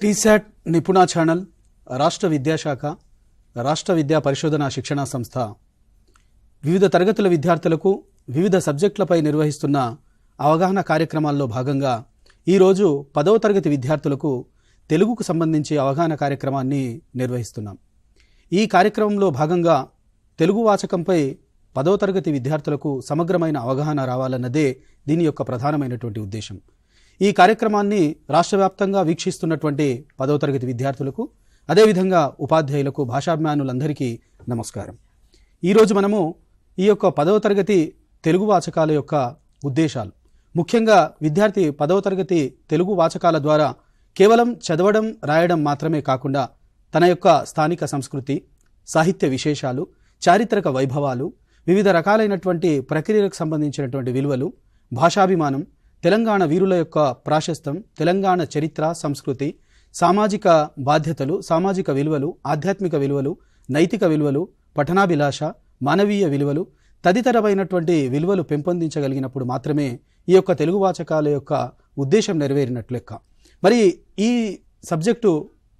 టీశాట్ నిపుణ channel, రాష్ట్ర విద్యాశాఖ, రాష్ట్ర విద్యా పరిశోధన శిక్షణా సంస్థ వివిధ తరగతుల విద్యార్థులకు వివిధ సబ్జెక్టులపై నిర్వహిస్తున్న అవగాహన కార్యక్రమాల్లో భాగంగా ఈరోజు 10వ తరగతి విద్యార్థులకు తెలుగుకు సంబంధించి అవగాహన కార్యక్రమాన్ని నిర్వహిస్తున్నాం. ఈ కార్యక్రమంలో భాగంగా తెలుగు వాచకంపై 10వ తరగతి విద్యార్థులకు సమగ్రమైన అవగాహన రావాలన్నదే దీని యొక్క ప్రధానమైనటువంటి ఉద్దేశం. ఈ కార్యక్రమాన్ని రాష్ట్ర వ్యాప్తంగా వీక్షిస్తున్నటువంటి 10వ తరగతి విద్యార్థులకు, అదేవిధంగా ఉపాధ్యాయులకు, భాషాభిమానులందరికీ నమస్కారం. ఈరోజు మనము ఈ యొక్క 10వ తరగతి తెలుగు వాచకాల యొక్క ఉద్దేశాలు, ముఖ్యంగా విద్యార్థి 10వ తరగతి తెలుగు వాచకాల ద్వారా కేవలం చదవడం, రాయడం మాత్రమే కాకుండా తన యొక్క స్థానిక సంస్కృతి, సాహిత్య విశేషాలు, చారిత్రక వైభవాలు, వివిధ రకాలైనటువంటి ప్రక్రియలకు సంబంధించినటువంటి విలువలు, భాషాభిమానం, తెలంగాణ వీరుల యొక్క ప్రాశస్త్యం, తెలంగాణ చరిత్ర, సంస్కృతి, సామాజిక బాధ్యతలు, సామాజిక విలువలు, ఆధ్యాత్మిక విలువలు, నైతిక విలువలు, పఠనాభిలాష, మానవీయ విలువలు తదితరమైనటువంటి విలువలు పెంపొందించగలిగినప్పుడు మాత్రమే ఈ యొక్క తెలుగు వాచకాల యొక్క ఉద్దేశం నెరవేరినట్లు లెక్క. మరి ఈ సబ్జెక్టు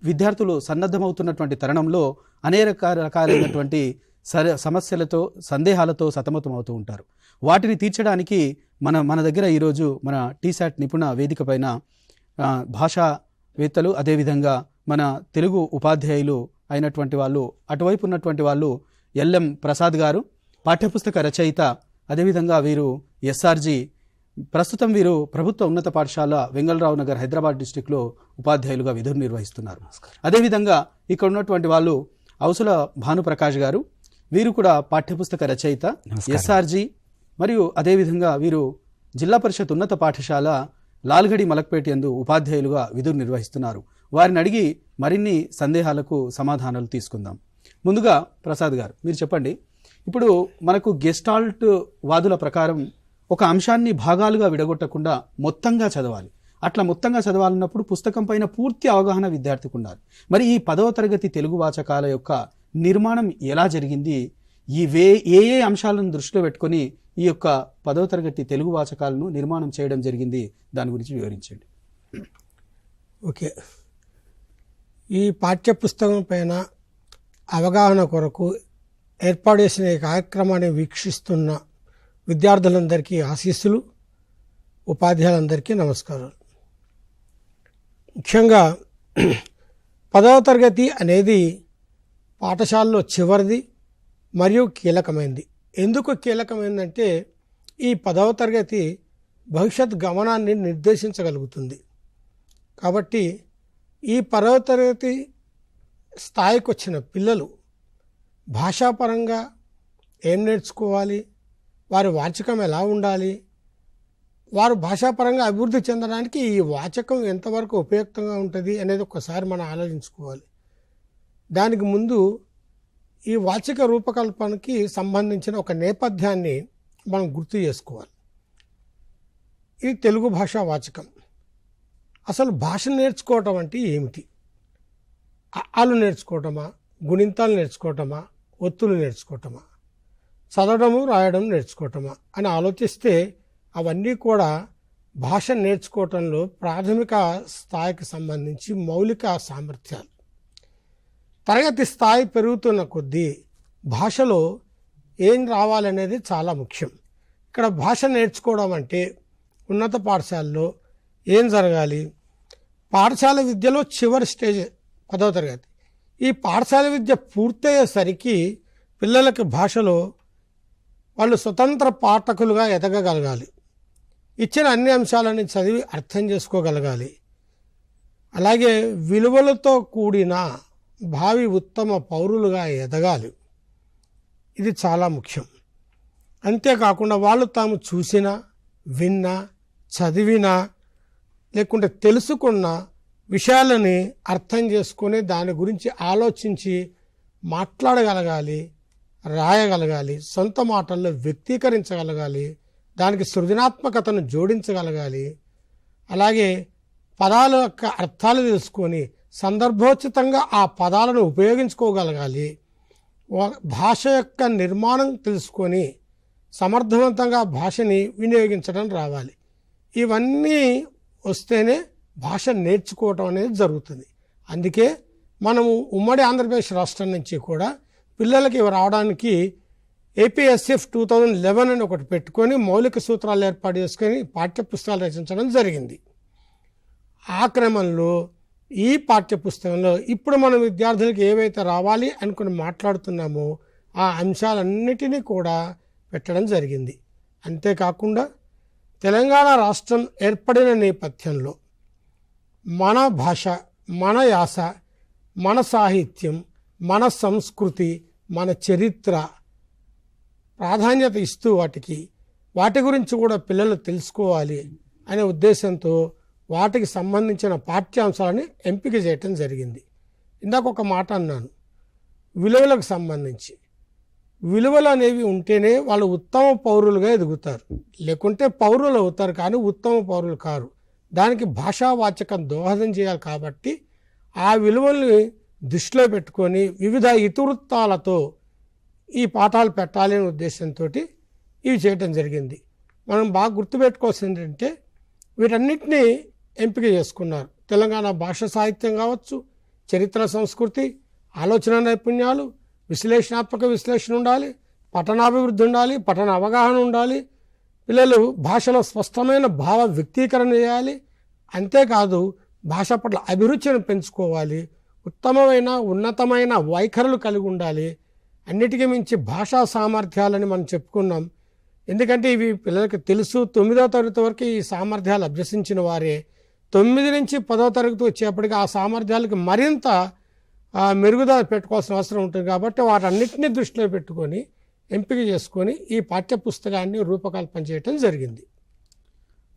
విద్యార్థులు సన్నద్ధమవుతున్నటువంటి తరుణంలో అనేక రకాలైనటువంటి సమస్యలతో, సందేహాలతో సతమతమవుతూ ఉంటారు. వాటిని తీర్చడానికి మన దగ్గర ఈరోజు మన టీశాట్ నిపుణ వేదిక పైన భాషావేత్తలు, అదేవిధంగా మన తెలుగు ఉపాధ్యాయులు అయినటువంటి వాళ్ళు, అటువైపు ఉన్నటువంటి వాళ్ళు ఎల్ఎం ప్రసాద్ గారు, పాఠ్యపుస్తక రచయిత, అదేవిధంగా వీరు ఎస్ఆర్జి, ప్రస్తుతం వీరు ప్రభుత్వ ఉన్నత పాఠశాల వెంగళరావు నగర్ హైదరాబాద్ డిస్టిక్లో ఉపాధ్యాయులుగా విధులు నిర్వహిస్తున్నారు. అదేవిధంగా ఇక్కడ ఉన్నటువంటి వాళ్ళు ఔసుల భానుప్రకాష్ గారు, వీరు కూడా పాఠ్యపుస్తక రచయిత, ఎస్ఆర్జి, మరియు అదేవిధంగా వీరు జిల్లా పరిషత్ ఉన్నత పాఠశాల లాల్గడి మలక్పేట యందు ఉపాధ్యాయులుగా విధులు నిర్వహిస్తున్నారు. వారిని అడిగి మరిన్ని సందేహాలకు సమాధానాలు తీసుకుందాం. ముందుగా ప్రసాద్ గారు, మీరు చెప్పండి. ఇప్పుడు మనకు గెస్టాల్ట్ వాదుల ప్రకారం ఒక అంశాన్ని భాగాలుగా విడగొట్టకుండా మొత్తంగా చదవాలి. అట్లా మొత్తంగా చదవాలన్నప్పుడు పుస్తకం పైన పూర్తి అవగాహన విద్యార్థికి ఉండాలి. మరి ఈ 10వ తరగతి తెలుగు వాచకాల యొక్క నిర్మాణం ఎలా జరిగింది, ఏ అంశాలను దృష్టిలో పెట్టుకొని ఈ యొక్క 10వ తరగతి తెలుగు వాచకాలను నిర్మాణం చేయడం జరిగింది, దాని గురించి వివరించండి. ఓకే, ఈ పాఠ్య పుస్తకం పైన అవగాహన కొరకు ఏర్పాటు చేసిన ఈ కార్యక్రమాన్ని వీక్షిస్తున్న విద్యార్థులందరికీ ఆశీస్సులు, ఉపాధ్యాయులందరికీ నమస్కారాలు. ముఖ్యంగా 10వ తరగతి అనేది పాఠశాలలో చివరిది మరియు కీలకమైనది. ఎందుకు కీలకమైందంటే ఈ 10వ తరగతి భవిష్యత్ గమనాన్ని నిర్దేశించగలుగుతుంది. కాబట్టి ఈ 10వ తరగతి స్థాయికి వచ్చిన పిల్లలు భాషాపరంగా ఏం నేర్చుకోవాలి, వారి వాచకం ఎలా ఉండాలి, వారు భాషాపరంగా అభివృద్ధి చెందడానికి ఈ వాచకం ఎంతవరకు ఉపయుక్తంగా ఉంటుంది అనేది ఒకసారి మనం ఆలోచించుకోవాలి. దానికి ముందు ఈ వాచక రూపకల్పనకి సంబంధించిన ఒక నేపథ్యాన్ని మనం గుర్తు చేసుకోవాలి. ఇది తెలుగు భాషా వాచకం. అసలు భాష నేర్చుకోవటం అంటే ఏమిటి? అలు నేర్చుకోవటమా, గుణింతాలు నేర్చుకోవటమా, ఒత్తులు నేర్చుకోవటమా, చదవడము రాయడం నేర్చుకోవటమా అని ఆలోచిస్తే అవన్నీ కూడా భాష నేర్చుకోవటంలో ప్రాథమిక స్థాయికి సంబంధించి మౌలిక సామర్థ్యాలు. తరగతి స్థాయి పెరుగుతున్న కొద్దీ భాషలో ఏం రావాలనేది చాలా ముఖ్యం. ఇక్కడ భాష నేర్చుకోవడం అంటే ఉన్నత పాఠశాలలో ఏం జరగాలి? పాఠశాల విద్యలో చివరి స్టేజ్ 10వ తరగతి. ఈ పాఠశాల విద్య పూర్తయ్యేసరికి పిల్లలకి భాషలో వాళ్ళు స్వతంత్ర పాఠకులుగా ఎదగగలగాలి. ఇచ్చిన అన్ని అంశాలని చదివి అర్థం చేసుకోగలగాలి. అలాగే విలువలతో కూడిన భావి ఉత్తమ పౌరులుగా ఎదగాలి. ఇది చాలా ముఖ్యం. అంతేకాకుండా వాళ్ళు తాము చూసినా, విన్నా, చదివినా, లేకుంటే తెలుసుకున్న విషయాలని అర్థం చేసుకొని దాని గురించి ఆలోచించి మాట్లాడగలగాలి, రాయగలగాలి, సొంత మాటల్లో వ్యక్తీకరించగలగాలి, దానికి సృజనాత్మకతను జోడించగలగాలి. అలాగే పదాల యొక్క అర్థాలు తెలుసుకొని సందర్భోచితంగా ఆ పదాలను ఉపయోగించుకోగలగాలి. భాష యొక్క నిర్మాణం తెలుసుకొని సమర్థవంతంగా భాషని వినియోగించడం రావాలి. ఇవన్నీ వస్తేనే భాష నేర్చుకోవటం అనేది జరుగుతుంది. అందుకే మనము ఉమ్మడి ఆంధ్రప్రదేశ్ రాష్ట్రం నుంచి కూడా పిల్లలకి రావడానికి APSF 2011 అని ఒకటి పెట్టుకొని మౌలిక సూత్రాలు ఏర్పాటు చేసుకొని పాఠ్యపుస్తకాలు రచించడం జరిగింది. ఆ క్రమంలో ఈ పాఠ్యపుస్తకంలో ఇప్పుడు మనం విద్యార్థులకు ఏవైతే రావాలి అనుకుని మాట్లాడుతున్నామో ఆ అంశాలన్నిటినీ కూడా పెట్టడం జరిగింది. అంతేకాకుండా తెలంగాణ రాష్ట్రం ఏర్పడిన నేపథ్యంలో మన భాష, మన యాస, మన సాహిత్యం, మన సంస్కృతి, మన చరిత్ర ప్రాధాన్యత ఇస్తూ వాటి గురించి కూడా పిల్లలు తెలుసుకోవాలి అనే ఉద్దేశంతో వాటికి సంబంధించిన పాఠ్యాంశాలని ఎంపిక చేయటం జరిగింది. ఇందాక ఒక మాట అన్నాను, విలువలకు సంబంధించి. విలువలు అనేవి ఉంటేనే వాళ్ళు ఉత్తమ పౌరులుగా ఎదుగుతారు, లేకుంటే పౌరులు అవుతారు కానీ ఉత్తమ పౌరులు కారు. దానికి భాషావాచకం దోహదం చేయాలి. కాబట్టి ఆ విలువల్ని దృష్టిలో పెట్టుకొని వివిధ ఇతివృత్తాలతో ఈ పాఠాలు పెట్టాలి అనే ఉద్దేశంతో ఇవి చేయటం జరిగింది. మనం బాగా గుర్తుపెట్టుకోవాల్సింది ఏంటంటే వీటన్నిటినీ ఎంపిక చేసుకున్నారు. తెలంగాణ భాష సాహిత్యం కావచ్చు, చరిత్ర, సంస్కృతి, ఆలోచన నైపుణ్యాలు, విశ్లేషణాత్మక విశ్లేషణ ఉండాలి, పఠనాభివృద్ధి ఉండాలి, పఠన అవగాహన ఉండాలి, పిల్లలు భాషలో స్పష్టమైన భావ వ్యక్తీకరణ చేయాలి. అంతేకాదు భాష పట్ల అభిరుచిని పెంచుకోవాలి, ఉత్తమమైన ఉన్నతమైన వైఖరులు కలిగి ఉండాలి. అన్నిటికీ మించి భాషా సామర్థ్యాలని మనం చెప్పుకున్నాం. ఎందుకంటే ఇవి పిల్లలకి తెలుసు. 9వ తరగతి వరకు ఈ సామర్థ్యాలు అభ్యసించిన వారే 9 నుంచి 10వ తరగతి వచ్చేప్పటికి ఆ సామర్థ్యాలకు మరింత మెరుగుదల పెట్టుకోవాల్సిన అవసరం ఉంటుంది. కాబట్టి వాటన్నిటిని దృష్టిలో పెట్టుకొని ఎంపిక చేసుకొని ఈ పాఠ్యపుస్తకాన్ని రూపకల్పన చేయటం జరిగింది.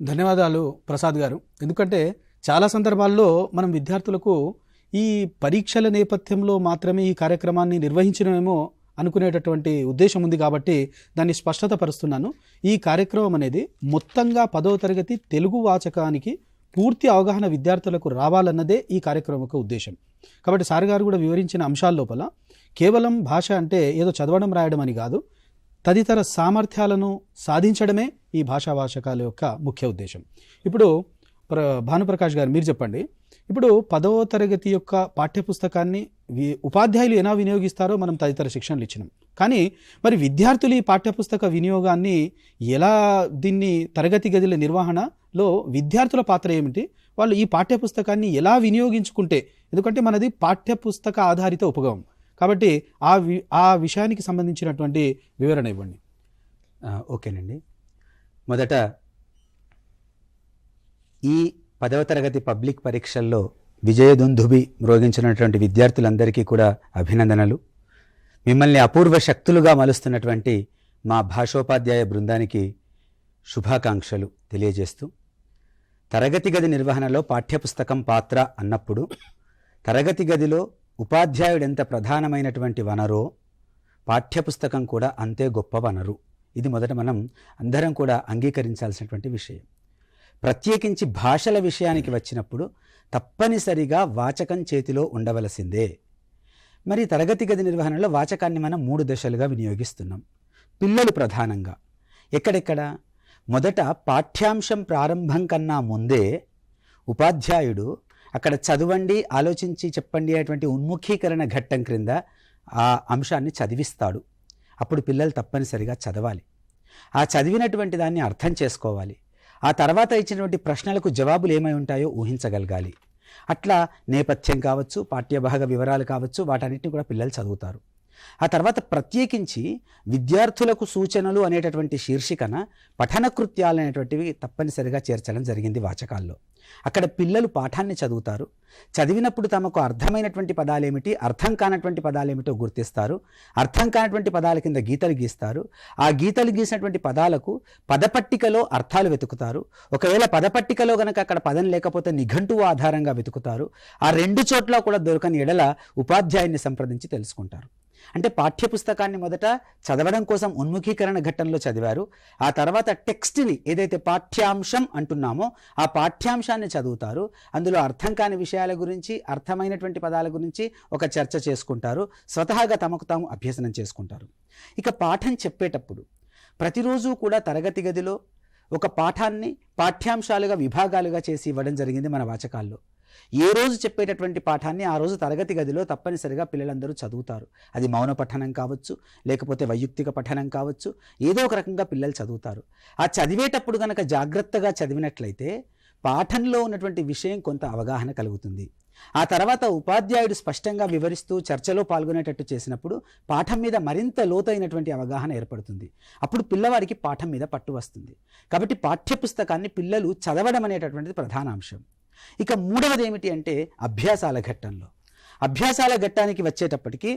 ధన్యవాదాలు ప్రసాద్ గారు. ఎందుకంటే చాలా సందర్భాల్లో మనం విద్యార్థులకు ఈ పరీక్షల నేపథ్యంలో మాత్రమే ఈ కార్యక్రమాన్ని నిర్వహించడమేమో అనుకునేటటువంటి ఉద్దేశం ఉంది. కాబట్టి దాన్ని స్పష్టత పరుస్తున్నాను. ఈ కార్యక్రమం అనేది మొత్తంగా 10వ తరగతి తెలుగు వాచకానికి పూర్తి అవగాహన విద్యార్థులకు రావాలన్నదే ఈ కార్యక్రమం యొక్క ఉద్దేశం. కాబట్టి సార్ గారు కూడా వివరించిన అంశాల లోపల కేవలం భాష అంటే ఏదో చదవడం రాయడం అని కాదు, తదితర సామర్థ్యాలను సాధించడమే ఈ భాషా వాచకాల యొక్క ముఖ్య ఉద్దేశం. ఇప్పుడు భానుప్రకాష్ గారు మీరు చెప్పండి. ఇప్పుడు 10వ తరగతి యొక్క పాఠ్యపుస్తకాన్ని ఉపాధ్యాయులు ఎలా వినియోగిస్తారో మనం తదితర శిక్షణలు ఇచ్చినాం. కానీ మరి విద్యార్థులు ఈ పాఠ్యపుస్తక వినియోగాన్ని ఎలా, దీన్ని తరగతి గదుల నిర్వహణలో విద్యార్థుల పాత్ర ఏమిటి, వాళ్ళు ఈ పాఠ్యపుస్తకాన్ని ఎలా వినియోగించుకుంటే, ఎందుకంటే మనది పాఠ్యపుస్తక ఆధారిత ఉపగమం కాబట్టి ఆ విషయానికి సంబంధించినటువంటి వివరణ ఇవ్వండి. ఓకేనండి. మొదట ఈ 10వ తరగతి పబ్లిక్ పరీక్షల్లో విజయదుందుభి మ్రోగించినటువంటి విద్యార్థులందరికీ కూడా అభినందనలు. మిమ్మల్ని అపూర్వ శక్తులుగా మలుస్తున్నటువంటి మా భాషోపాధ్యాయ బృందానికి శుభాకాంక్షలు తెలియజేస్తూ, తరగతి గది నిర్వహణలో పాఠ్యపుస్తకం పాత్ర అన్నప్పుడు తరగతి గదిలో ఉపాధ్యాయుడు ఎంత ప్రధానమైనటువంటి వనరో పాఠ్యపుస్తకం కూడా అంతే గొప్ప వనరు. ఇది మొదట మనం అందరం కూడా అంగీకరించాల్సినటువంటి విషయం. ప్రత్యేకించి భాషల విషయానికి వచ్చినప్పుడు తప్పనిసరిగా వాచకం చేతిలో ఉండవలసిందే. మరి తరగతి గది నిర్వహణలో వాచకాన్ని మనం 3 దశలుగా వినియోగిస్తున్నాం. పిల్లలు ప్రధానంగా ఎక్కడెక్కడ మొదట పాఠ్యాంశం ప్రారంభం కన్నా ముందే ఉపాధ్యాయుడు అక్కడ చదవండి, ఆలోచించి చెప్పండి అనేటువంటి ఉన్ముఖీకరణ ఘట్టం క్రింద ఆ అంశాన్ని చదివిస్తాడు. అప్పుడు పిల్లలు తప్పనిసరిగా చదవాలి. ఆ చదివినటువంటి దాన్ని అర్థం చేసుకోవాలి. ఆ తర్వాత ఇచ్చినటువంటి ప్రశ్నలకు జవాబులు ఏమై ఉంటాయో ఊహించగలగాలి. అట్లా నేపథ్యం కావచ్చు, పాఠ్యభాగ వివరాలు కావచ్చు, వాటన్నిటిని కూడా పిల్లలు చదువుతారు. ఆ తర్వాత ప్రత్యేకించి విద్యార్థులకు సూచనలు అనేటటువంటి శీర్షికన పఠన కృత్యాలు అనేటువంటివి తప్పనిసరిగా చేర్చడం జరిగింది వాచకాల్లో. అక్కడ పిల్లలు పాఠాన్ని చదువుతారు. చదివినప్పుడు తమకు అర్థమైనటువంటి పదాలేమిటి, అర్థం కానటువంటి పదాలేమిటో గుర్తిస్తారు. అర్థం కానటువంటి పదాల కింద గీతలు గీస్తారు. ఆ గీతలు గీసినటువంటి పదాలకు పదపట్టికలో అర్థాలు వెతుకుతారు. ఒకవేళ పదపట్టికలో గనక అక్కడ పదం లేకపోతే నిఘంటువు ఆధారంగా వెతుకుతారు. ఆ 2 చోట్ల కూడా దొరకని ఎడల ఉపాధ్యాయుని సంప్రదించి తెలుసుకుంటారు. అంటే పాఠ్యపుస్తకాన్ని మొదట చదవడం కోసం ఉన్ముఖీకరణ ఘట్టంలో చదివారు. ఆ తర్వాత టెక్స్ట్ని, ఏదైతే పాఠ్యాంశం అంటున్నామో ఆ పాఠ్యాంశాన్ని చదువుతారు. అందులో అర్థం కాని విషయాల గురించి, అర్థమైనటువంటి పదాల గురించి ఒక చర్చ చేసుకుంటారు. స్వతహాగా తమకు తాము అభ్యసనం చేసుకుంటారు. ఇక పాఠం చెప్పేటప్పుడు ప్రతిరోజు కూడా తరగతి గదిలో ఒక పాఠాన్ని పాఠ్యాంశాలుగా విభాగాలుగా చేసి ఇవ్వడం జరిగింది మన వాచకాల్లో. ఏ రోజు చెప్పేటటువంటి పాఠాన్ని ఆ రోజు తరగతి గదిలో తప్పనిసరిగా పిల్లలందరూ చదువుతారు. అది మౌన పఠనం కావచ్చు, లేకపోతే వైయక్తిక పఠనం కావచ్చు, ఏదో ఒక రకంగా పిల్లలు చదువుతారు. ఆ చదివేటప్పుడు కనుక జాగ్రత్తగా చదివినట్లయితే పాఠంలో ఉన్నటువంటి విషయం కొంత అవగాహన కలుగుతుంది. ఆ తర్వాత ఉపాధ్యాయుడు స్పష్టంగా వివరిస్తూ చర్చలో పాల్గొనేటట్టు చేసినప్పుడు పాఠం మీద మరింత లోతైనటువంటి అవగాహన ఏర్పడుతుంది. అప్పుడు పిల్లవాడికి పాఠం మీద పట్టు వస్తుంది. కాబట్టి పాఠ్యపుస్తకాన్ని పిల్లలు చదవడం అనేటటువంటిది ప్రధాన అంశం. ఇక మూడవది ఏమిటి అంటే అభ్యాసాల ఘట్టంలో. అభ్యాసాల ఘట్టానికి వచ్చేటప్పటికి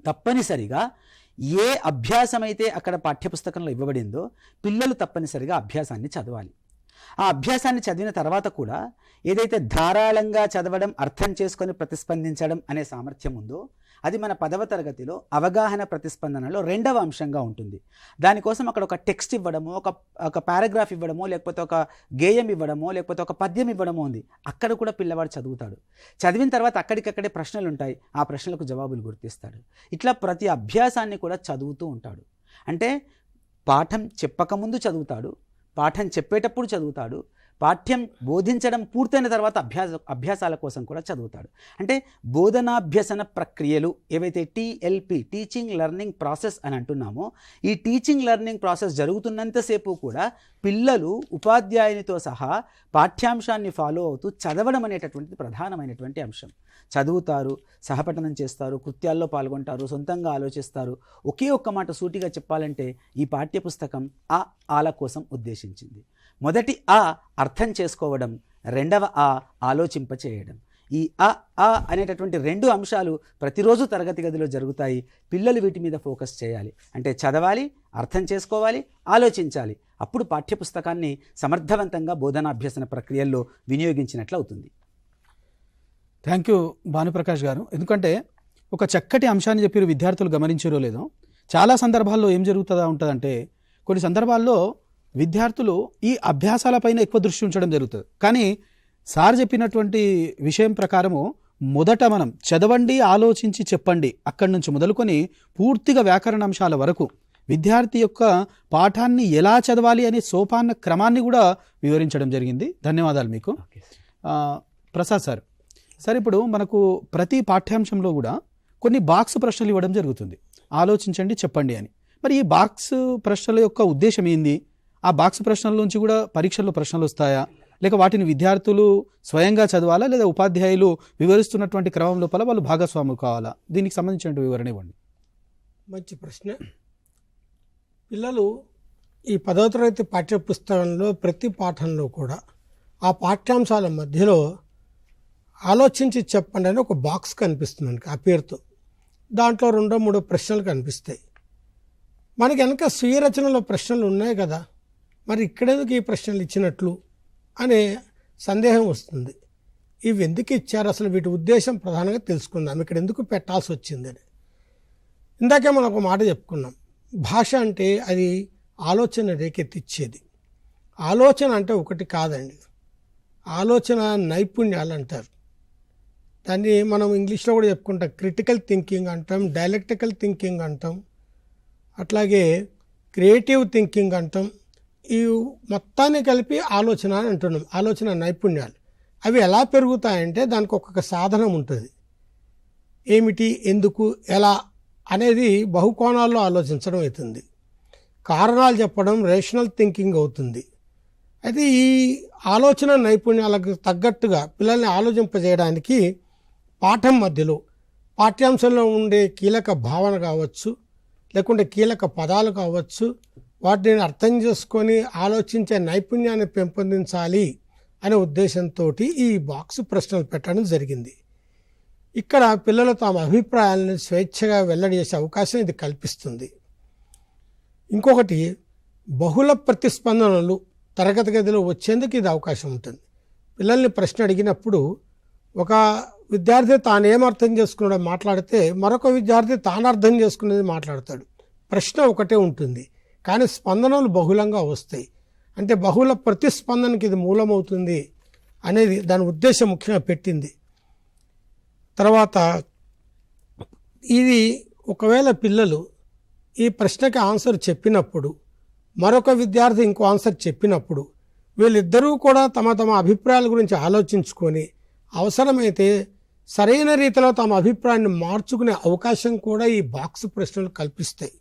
తప్పనిసరిగా ఏ అభ్యాసమైతే అక్కడ పాఠ్యపుస్తకంలో ఇవ్వబడిందో పిల్లలు తప్పనిసరిగా అభ్యాసాన్ని చదవాలి. ఆ అభ్యాసాన్ని చదివిన తర్వాత కూడా ఏదైతే ధారాళంగా చదవడం, అర్థం చేసుకొని ప్రతిస్పందించడం అనే సామర్థ్యం ఉందో అది మన 10వ తరగతిలో అవగాహన ప్రతిస్పందనలో రెండవ అంశంగా ఉంటుంది. దానికోసం అక్కడ ఒక టెక్స్ట్ ఇవ్వడమో, ఒక పారాగ్రాఫ్ ఇవ్వడమో, లేకపోతే ఒక గేయం ఇవ్వడమో, లేకపోతే ఒక పద్యం ఇవ్వడమో ఉంది. అక్కడ కూడా పిల్లవాడు చదువుతాడు. చదివిన తర్వాత అక్కడికక్కడే ప్రశ్నలు ఉంటాయి. ఆ ప్రశ్నలకు జవాబులు గుర్తిస్తాడు. ఇట్లా ప్రతి అభ్యాసాన్ని కూడా చదువుతూ ఉంటాడు. అంటే పాఠం చెప్పకముందు చదువుతాడు, పాఠం చెప్పేటప్పుడు చదువుతాడు, పాఠ్యం బోధించడం పూర్తయిన తర్వాత అభ్యాసాల కోసం కూడా చదువుతాడు. అంటే బోధనాభ్యసన ప్రక్రియలు ఏవైతే TLP టీచింగ్ లెర్నింగ్ ప్రాసెస్ అని అంటున్నామో, ఈ టీచింగ్ లెర్నింగ్ ప్రాసెస్ జరుగుతున్నంతసేపు కూడా పిల్లలు ఉపాధ్యాయునితో సహా పాఠ్యాంశాన్ని ఫాలో అవుతూ చదవడం అనేటటువంటిది ప్రధానమైనటువంటి అంశం. చదువుతారు, సహపఠనం చేస్తారు, కృత్యాల్లో పాల్గొంటారు, సొంతంగా ఆలోచిస్తారు. ఒకే ఒక్క మాట సూటిగా చెప్పాలంటే ఈ పాఠ్యపుస్తకం ఆల కోసం ఉద్దేశించింది. మొదటి అర్థం చేసుకోవడం, రెండవ ఆలోచింపచేయడం. ఈ అనేటటువంటి రెండు అంశాలు ప్రతిరోజు తరగతి గదిలో జరుగుతాయి. పిల్లలు వీటి మీద ఫోకస్ చేయాలి. అంటే చదవాలి, అర్థం చేసుకోవాలి, ఆలోచించాలి. అప్పుడు పాఠ్యపుస్తకాన్ని సమర్థవంతంగా బోధనాభ్యసన ప్రక్రియల్లో వినియోగించినట్లు అవుతుంది. థ్యాంక్ యూ భానుప్రకాష్ గారు. ఎందుకంటే ఒక చక్కటి అంశాన్ని చెప్పారు, విద్యార్థులు గమనించారో లేదో. చాలా సందర్భాల్లో ఏం జరుగుతుందా ఉంటుందంటే కొన్ని సందర్భాల్లో విద్యార్థులు ఈ అభ్యాసాలపైన ఎక్కువ దృష్టి ఉంచడం జరుగుతుంది. కానీ సార్ చెప్పినటువంటి విషయం ప్రకారము మొదట మనం చదవండి, ఆలోచించి చెప్పండి, అక్కడి నుంచి మొదలుకొని పూర్తిగా వ్యాకరణ అంశాల వరకు విద్యార్థి యొక్క పాఠాన్ని ఎలా చదవాలి అనే సోపాన క్రమాన్ని కూడా వివరించడం జరిగింది. ధన్యవాదాలు మీకు. ప్రసాద్ సార్, ఇప్పుడు మనకు ప్రతి పాఠ్యాంశంలో కూడా కొన్ని బాక్స్ ప్రశ్నలు ఇవ్వడం జరుగుతుంది, ఆలోచించండి చెప్పండి అని. మరి ఈ బాక్స్ ప్రశ్నల యొక్క ఉద్దేశం ఏంది? ఆ బాక్స్ ప్రశ్నల నుంచి కూడా పరీక్షల్లో ప్రశ్నలు వస్తాయా, లేక వాటిని విద్యార్థులు స్వయంగా చదవాలా, లేదా ఉపాధ్యాయులు వివరిస్తున్నటువంటి క్రమం లోపల వాళ్ళు భాగస్వాములు కావాలా? దీనికి సంబంధించిన వివరణ ఇవ్వండి. మంచి ప్రశ్న. పిల్లలు ఈ 10వ తరగతి పాఠ్యపుస్తకంలో ప్రతి పాఠంలో కూడా ఆ పాఠ్యాంశాల మధ్యలో ఆలోచించి చెప్పండి అని ఒక బాక్స్ కనిపిస్తుంది ఆ పేరుతో. దాంట్లో 2-3 ప్రశ్నలు కనిపిస్తాయి. మనకి వెనక స్వీయ రచనలో ప్రశ్నలు ఉన్నాయి కదా, మరి ఇక్కడెందుకు ఈ ప్రశ్నలు ఇచ్చినట్లు అనే సందేహం వస్తుంది. ఇవి ఎందుకు ఇచ్చారు, అసలు వీటి ఉద్దేశం ప్రధానంగా తెలుసుకుందాం. ఇక్కడ ఎందుకు పెట్టాల్సి వచ్చిందని. ఇందాకే మనం ఒక మాట చెప్పుకున్నాం, భాష అంటే అది ఆలోచన రేకెత్తిచ్చేది. ఆలోచన అంటే ఒకటి కాదండి, ఆలోచన నైపుణ్యాలు అంటారు. దాన్ని మనం ఇంగ్లీష్లో కూడా చెప్పుకుంటాం, క్రిటికల్ థింకింగ్ అంటాం, డైలెక్టికల్ థింకింగ్ అంటాం, అట్లాగే క్రియేటివ్ థింకింగ్ అంటాం. ఈ మొత్తాన్ని కలిపి ఆలోచన అని అంటున్నాం. ఆలోచన నైపుణ్యాలు అవి ఎలా పెరుగుతాయంటే దానికి ఒక్కొక్క సాధనం ఉంటుంది. ఏమిటి, ఎందుకు, ఎలా అనేది బహుకోణాల్లో ఆలోచించడం అవుతుంది. కారణాలు చెప్పడం రేషనల్ థింకింగ్ అవుతుంది. అయితే ఈ ఆలోచన నైపుణ్యాలకు తగ్గట్టుగా పిల్లల్ని ఆలోచింపజేయడానికి పాఠం మధ్యలో పాఠ్యాంశంలో ఉండే కీలక భావన కావచ్చు, లేకుంటే కీలక పదాలు కావచ్చు, వాటిని అర్థం చేసుకొని ఆలోచించే నైపుణ్యాన్ని పెంపొందించాలి అనే ఉద్దేశంతో ఈ బాక్స్ ప్రశ్నలు పెట్టడం జరిగింది. ఇక్కడ పిల్లలు తమ అభిప్రాయాలను స్వేచ్ఛగా వెల్లడి చేసే అవకాశం ఇది కల్పిస్తుంది. ఇంకొకటి, బహుళ ప్రతిస్పందనలు తరగతి గదిలో వచ్చేందుకు ఇది అవకాశం ఉంటుంది. పిల్లల్ని ప్రశ్న అడిగినప్పుడు ఒక విద్యార్థి తాను ఏమర్థం చేసుకున్నాడో మాట్లాడితే మరొక విద్యార్థి తాను అర్థం చేసుకునేది మాట్లాడతాడు. ప్రశ్న ఒకటే ఉంటుంది కానీ స్పందనలు బహుళంగా వస్తాయి. అంటే బహుళ ప్రతిస్పందనకి ఇది మూలమవుతుంది అనేది దాని ఉద్దేశం ముఖ్యంగా పెట్టింది. తర్వాత ఇది ఒకవేళ పిల్లలు ఈ ప్రశ్నకి ఆన్సర్ చెప్పినప్పుడు మరొక విద్యార్థి ఇంకో ఆన్సర్ చెప్పినప్పుడు వీళ్ళిద్దరూ కూడా తమ తమ అభిప్రాయాల గురించి ఆలోచించుకొని అవసరమైతే సరైన రీతిలో తమ అభిప్రాయాన్ని మార్చుకునే అవకాశం కూడా ఈ బాక్స్ ప్రశ్నలు కల్పిస్తాయి.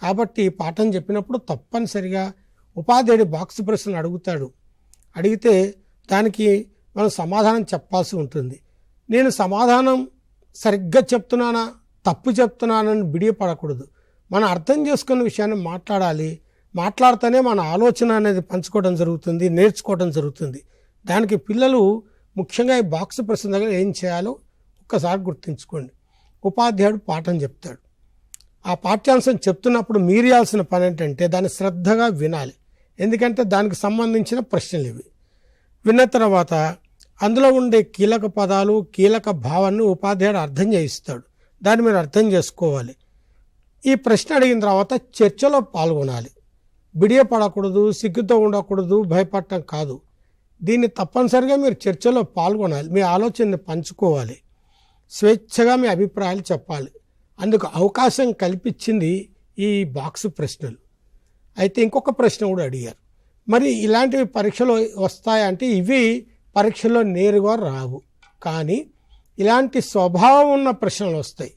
కాబట్టి ఈ పాఠం చెప్పినప్పుడు తప్పనిసరిగా ఉపాధ్యాయుడు బాక్స్ ప్రశ్నలు అడుగుతాడు. అడిగితే దానికి మనం సమాధానం చెప్పాల్సి ఉంటుంది. నేను సమాధానం సరిగ్గా చెప్తున్నానా తప్పు చెప్తున్నానని బిడియపడకూడదు. మనం అర్థం చేసుకున్న విషయాన్ని మాట్లాడాలి. మాట్లాడితేనే మన ఆలోచన అనేది పంచుకోవడం జరుగుతుంది, నేర్చుకోవడం జరుగుతుంది. దానికి పిల్లలు ముఖ్యంగా ఈ బాక్స్ ప్రశ్న దగ్గర ఏం చేయాలో ఒక్కసారి గుర్తుంచుకోండి. ఉపాధ్యాయుడు పాఠం చెప్తాడు. ఆ పాఠ్యాంశం చెప్తున్నప్పుడు మీరు చేయాల్సిన పని ఏంటంటే దాన్ని శ్రద్ధగా వినాలి. ఎందుకంటే దానికి సంబంధించిన ప్రశ్నలు ఇవి. విన్న తర్వాత అందులో ఉండే కీలక పదాలు కీలక భావాన్ని ఉపాధ్యాయుడు అర్థం చేయిస్తాడు. దాన్ని మీరు అర్థం చేసుకోవాలి. ఈ ప్రశ్న అడిగిన తర్వాత చర్చలో పాల్గొనాలి. బిడియపడకూడదు, సిగ్గుతో ఉండకూడదు, భయపడటం కాదు. దీన్ని తప్పనిసరిగా మీరు చర్చలో పాల్గొనాలి. మీ ఆలోచనని పంచుకోవాలి. స్వేచ్ఛగా మీ అభిప్రాయాలు చెప్పాలి. అందుకు అవకాశం కల్పించింది ఈ బాక్స్ ప్రశ్నలు. అయితే ఇంకొక ప్రశ్న కూడా అడిగారు. మరి ఇలాంటివి పరీక్షలో వస్తాయంటే ఇవి పరీక్షలో నేరుగా రావు, కానీ ఇలాంటి స్వభావం ఉన్న ప్రశ్నలు వస్తాయి.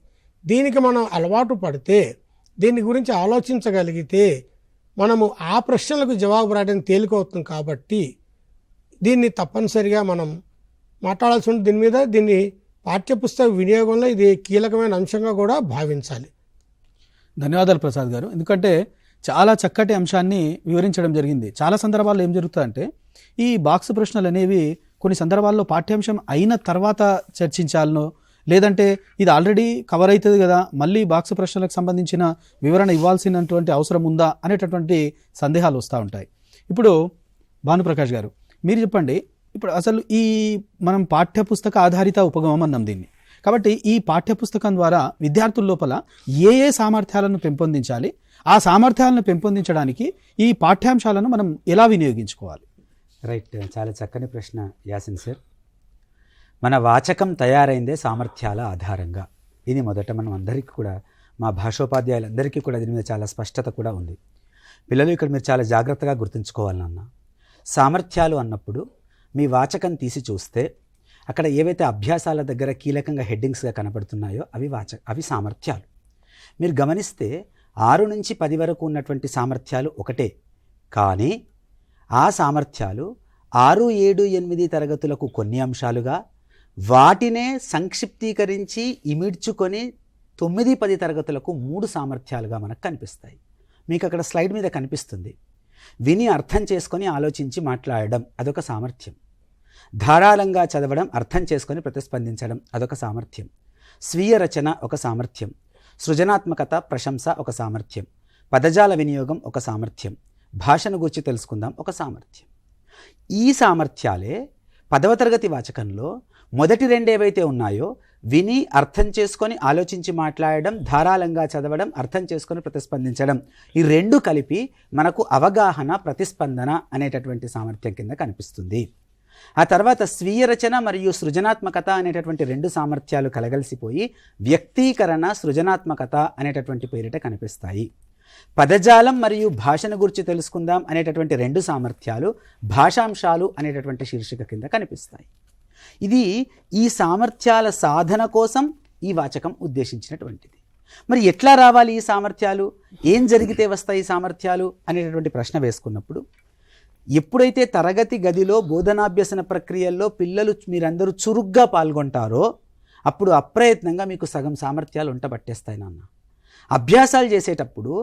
దీనికి మనం అలవాటు పడితే, దీని గురించి ఆలోచించగలిగితే మనము ఆ ప్రశ్నలకు జవాబు రాయడం తేలికవుతుంది. కాబట్టి దీన్ని తప్పనిసరిగా మనం మాట్లాడాల్సి ఉంటుంది. దీని మీద దీన్ని పాఠ్యపుస్తక వినియోగంలో ఇది కీలకమైన అంశంగా కూడా భావించాలి. ధన్యవాదాలు ప్రసాద్ గారు. ఎందుకంటే చాలా చక్కటి అంశాన్ని వివరించడం జరిగింది. చాలా సందర్భాల్లో ఏం జరుగుతుందంటే ఈ బాక్స్ ప్రశ్నలు అనేవి కొన్ని సందర్భాల్లో పాఠ్యాంశం అయిన తర్వాత చర్చించాలనో, లేదంటే ఇది ఆల్రెడీ కవర్ అవుతుంది కదా, మళ్ళీ బాక్స్ ప్రశ్నలకు సంబంధించిన వివరణ ఇవ్వాల్సినటువంటి అవసరం ఉందా అనేటటువంటి సందేహాలు వస్తూ ఉంటాయి. ఇప్పుడు భానుప్రకాష్ గారు మీరు చెప్పండి, ఇప్పుడు అసలు ఈ మనం పాఠ్యపుస్తక ఆధారిత ఉపగమం అన్నాం దీన్ని. కాబట్టి ఈ పాఠ్యపుస్తకం ద్వారా విద్యార్థుల లోపల ఏ ఏ సామర్థ్యాలను పెంపొందించాలి, ఆ సామర్థ్యాలను పెంపొందించడానికి ఈ పాఠ్యాంశాలను మనం ఎలా వినియోగించుకోవాలి? రైట్, చాలా చక్కని ప్రశ్న యాసిన్ సార్. మన వాచకం తయారైందే సామర్థ్యాల ఆధారంగా. ఇది మొదట మనం అందరికీ కూడా, మా భాషోపాధ్యాయులందరికీ కూడా దీని మీద చాలా స్పష్టత కూడా ఉంది. పిల్లలు ఇక్కడ మీరు చాలా జాగ్రత్తగా గుర్తుంచుకోవాలన్న, సామర్థ్యాలు అన్నప్పుడు మీ వాచకం తీసి చూస్తే అక్కడ ఏవైతే అభ్యాసాల దగ్గర కీలకంగా హెడ్డింగ్స్గా కనపడుతున్నాయో అవి సామర్థ్యాలు. మీరు గమనిస్తే 6 నుంచి 10 వరకు ఉన్నటువంటి సామర్థ్యాలు ఒకటే, కానీ ఆ సామర్థ్యాలు 6, 7, 8 తరగతులకు కొన్ని అంశాలుగా, వాటినే సంక్షిప్తీకరించి ఇమిడ్చుకొని 9, 10 తరగతులకు 3 సామర్థ్యాలుగా మనకు కనిపిస్తాయి. మీకు అక్కడ స్లైడ్ మీద కనిపిస్తుంది. విని అర్థం చేసుకొని ఆలోచించి మాట్లాడడం అదొక సామర్థ్యం. ధారాళంగా చదవడం, అర్థం చేసుకొని ప్రతిస్పందించడం అదొక సామర్థ్యం. స్వీయ రచన ఒక సామర్థ్యం. సృజనాత్మకత, ప్రశంస ఒక సామర్థ్యం. పదజాల వినియోగం ఒక సామర్థ్యం. భాషను గురించి తెలుసుకుందాం ఒక సామర్థ్యం. ఈ సామర్థ్యాలే 10వ తరగతి వాచకంలో మొదటి 2 ఏవైతే ఉన్నాయో, విని అర్థం చేసుకొని ఆలోచించి మాట్లాడడం, ధారాళంగా చదవడం, అర్థం చేసుకొని ప్రతిస్పందించడం, ఈ 2 కలిపి మనకు అవగాహన, ప్రతిస్పందన అనేటటువంటి సామర్థ్యం కింద కనిపిస్తుంది. ఆ తర్వాత స్వీయ రచన మరియు సృజనాత్మకత అనేటటువంటి 2 సామర్థ్యాలు కలగలిసిపోయి వ్యక్తీకరణ, సృజనాత్మకత అనేటటువంటి పేరిట కనిపిస్తాయి. పదజాలం మరియు భాషను గురించి తెలుసుకుందాం అనేటటువంటి 2 సామర్థ్యాలు భాషాంశాలు అనేటటువంటి శీర్షిక కింద కనిపిస్తాయి. ఇది ఈ సామర్థ్యాల సాధన కోసం ఈ వాచకం ఉద్దేశించినటువంటిది. మరి ఎట్లా రావాలి ఈ సామర్థ్యాలు, ఏం జరిగితే వస్తాయి ఈ సామర్థ్యాలు అనేటటువంటి ప్రశ్న వేసుకున్నప్పుడు, ఎప్పుడైతే తరగతి గదిలో బోధనాభ్యసన ప్రక్రియల్లో పిల్లలు మీరందరూ చురుగ్గా పాల్గొంటారో అప్పుడు అప్రయత్నంగా మీకు సగం సామర్థ్యాలు ఉంటబట్టేస్తాయి నాన్న. అభ్యాసాలు చేసేటప్పుడు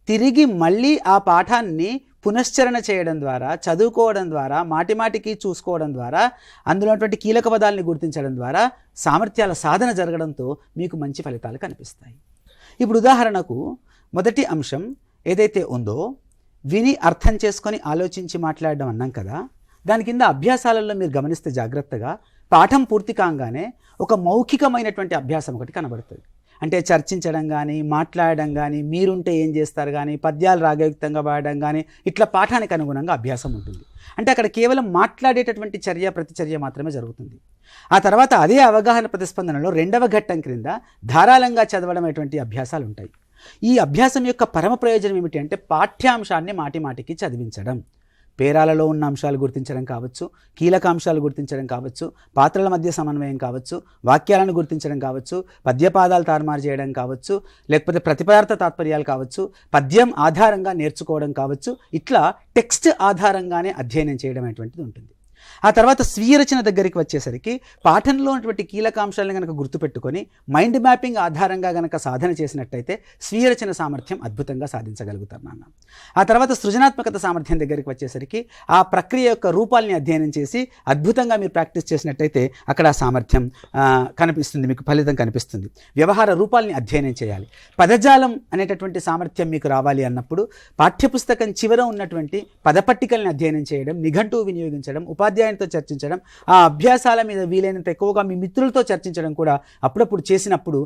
తిరిగి మళ్ళీ ఆ పాఠాన్ని పునశ్చరణ చేయడం ద్వారా, చదువుకోవడం ద్వారా, మాటిమాటికి చూసుకోవడం ద్వారా, అందులో ఉన్నటువంటి కీలక పదాలని గుర్తించడం ద్వారా సామర్థ్యాల సాధన జరగడంతో మీకు మంచి ఫలితాలు కనిపిస్తాయి. ఇప్పుడు ఉదాహరణకు మొదటి అంశం ఏదైతే ఉందో, విని అర్థం చేసుకొని ఆలోచించి మాట్లాడడం అన్నాం కదా, దాని కింద అభ్యాసాలలో మీరు గమనిస్తే జాగ్రత్తగా పాఠం పూర్తి కాగానే ఒక మౌఖికమైనటువంటి అభ్యాసం ఒకటి కనబడుతుంది. అంటే చర్చించడం కానీ, మాట్లాడడం కానీ, మీరుంటే ఏం చేస్తారు కానీ, పద్యాలు రాగయుక్తంగా పాడడం కానీ, ఇట్లా పాఠానికి అనుగుణంగా అభ్యాసం ఉంటుంది. అంటే అక్కడ కేవలం మాట్లాడేటటువంటి చర్య ప్రతిచర్య మాత్రమే జరుగుతుంది. ఆ తర్వాత అదే అవగాహన ప్రతిస్పందనలో 2వ ఘట్టం క్రింద ధారాళంగా చదవడం అటువంటి అభ్యాసాలు ఉంటాయి. ఈ అభ్యాసం యొక్క పరమ ప్రయోజనం ఏమిటి అంటే పాఠ్యాంశాన్ని మాటిమాటికి చదివించడం. పేరాలలో ఉన్న అంశాలు గుర్తించడం కావచ్చు, కీలక అంశాలు గుర్తించడం కావచ్చు, పాత్రల మధ్య సమన్వయం కావచ్చు, వాక్యాలను గుర్తించడం కావచ్చు, పద్యపాదాలు తారుమారు చేయడం కావచ్చు, లేకపోతే ప్రతిపదార్థ తాత్పర్యాలు కావచ్చు, పద్యం ఆధారంగా నేర్చుకోవడం కావచ్చు, ఇట్లా టెక్స్ట్ ఆధారంగానే అధ్యయనం చేయడం అనేటువంటిది ఉంటుంది. ఆ తర్వాత స్వీయ రచన దగ్గరికి వచ్చేసరికి పాఠంలో ఉన్నటువంటి కీలక అంశాలను కనుక గుర్తుపెట్టుకొని మైండ్ మ్యాపింగ్ ఆధారంగా కనుక సాధన చేసినట్టయితే స్వీయ రచన సామర్థ్యం అద్భుతంగా సాధించగలుగుతారు నాన్న. ఆ తర్వాత సృజనాత్మకత సామర్థ్యం దగ్గరికి వచ్చేసరికి ఆ ప్రక్రియ యొక్క రూపాలని అధ్యయనం చేసి అద్భుతంగా మీరు ప్రాక్టీస్ చేసినట్టయితే అక్కడ ఆ సామర్థ్యం కనిపిస్తుంది, మీకు ఫలితం కనిపిస్తుంది. వ్యవహార రూపాలని అధ్యయనం చేయాలి. పదజాలం అనేటటువంటి సామర్థ్యం మీకు రావాలి అన్నప్పుడు పాఠ్యపుస్తకం చివర ఉన్నటువంటి పదపట్టికల్ని అధ్యయనం చేయడం, నిఘంటువు వినియోగించడం, ఉపాధ్యాయునితో చర్చించడం, ఆ అభ్యాసాల మీద వీలైనంత ఎక్కువగా మీ మిత్రులతో చర్చించడం కూడా అప్పుడప్పుడు చేసినప్పుడు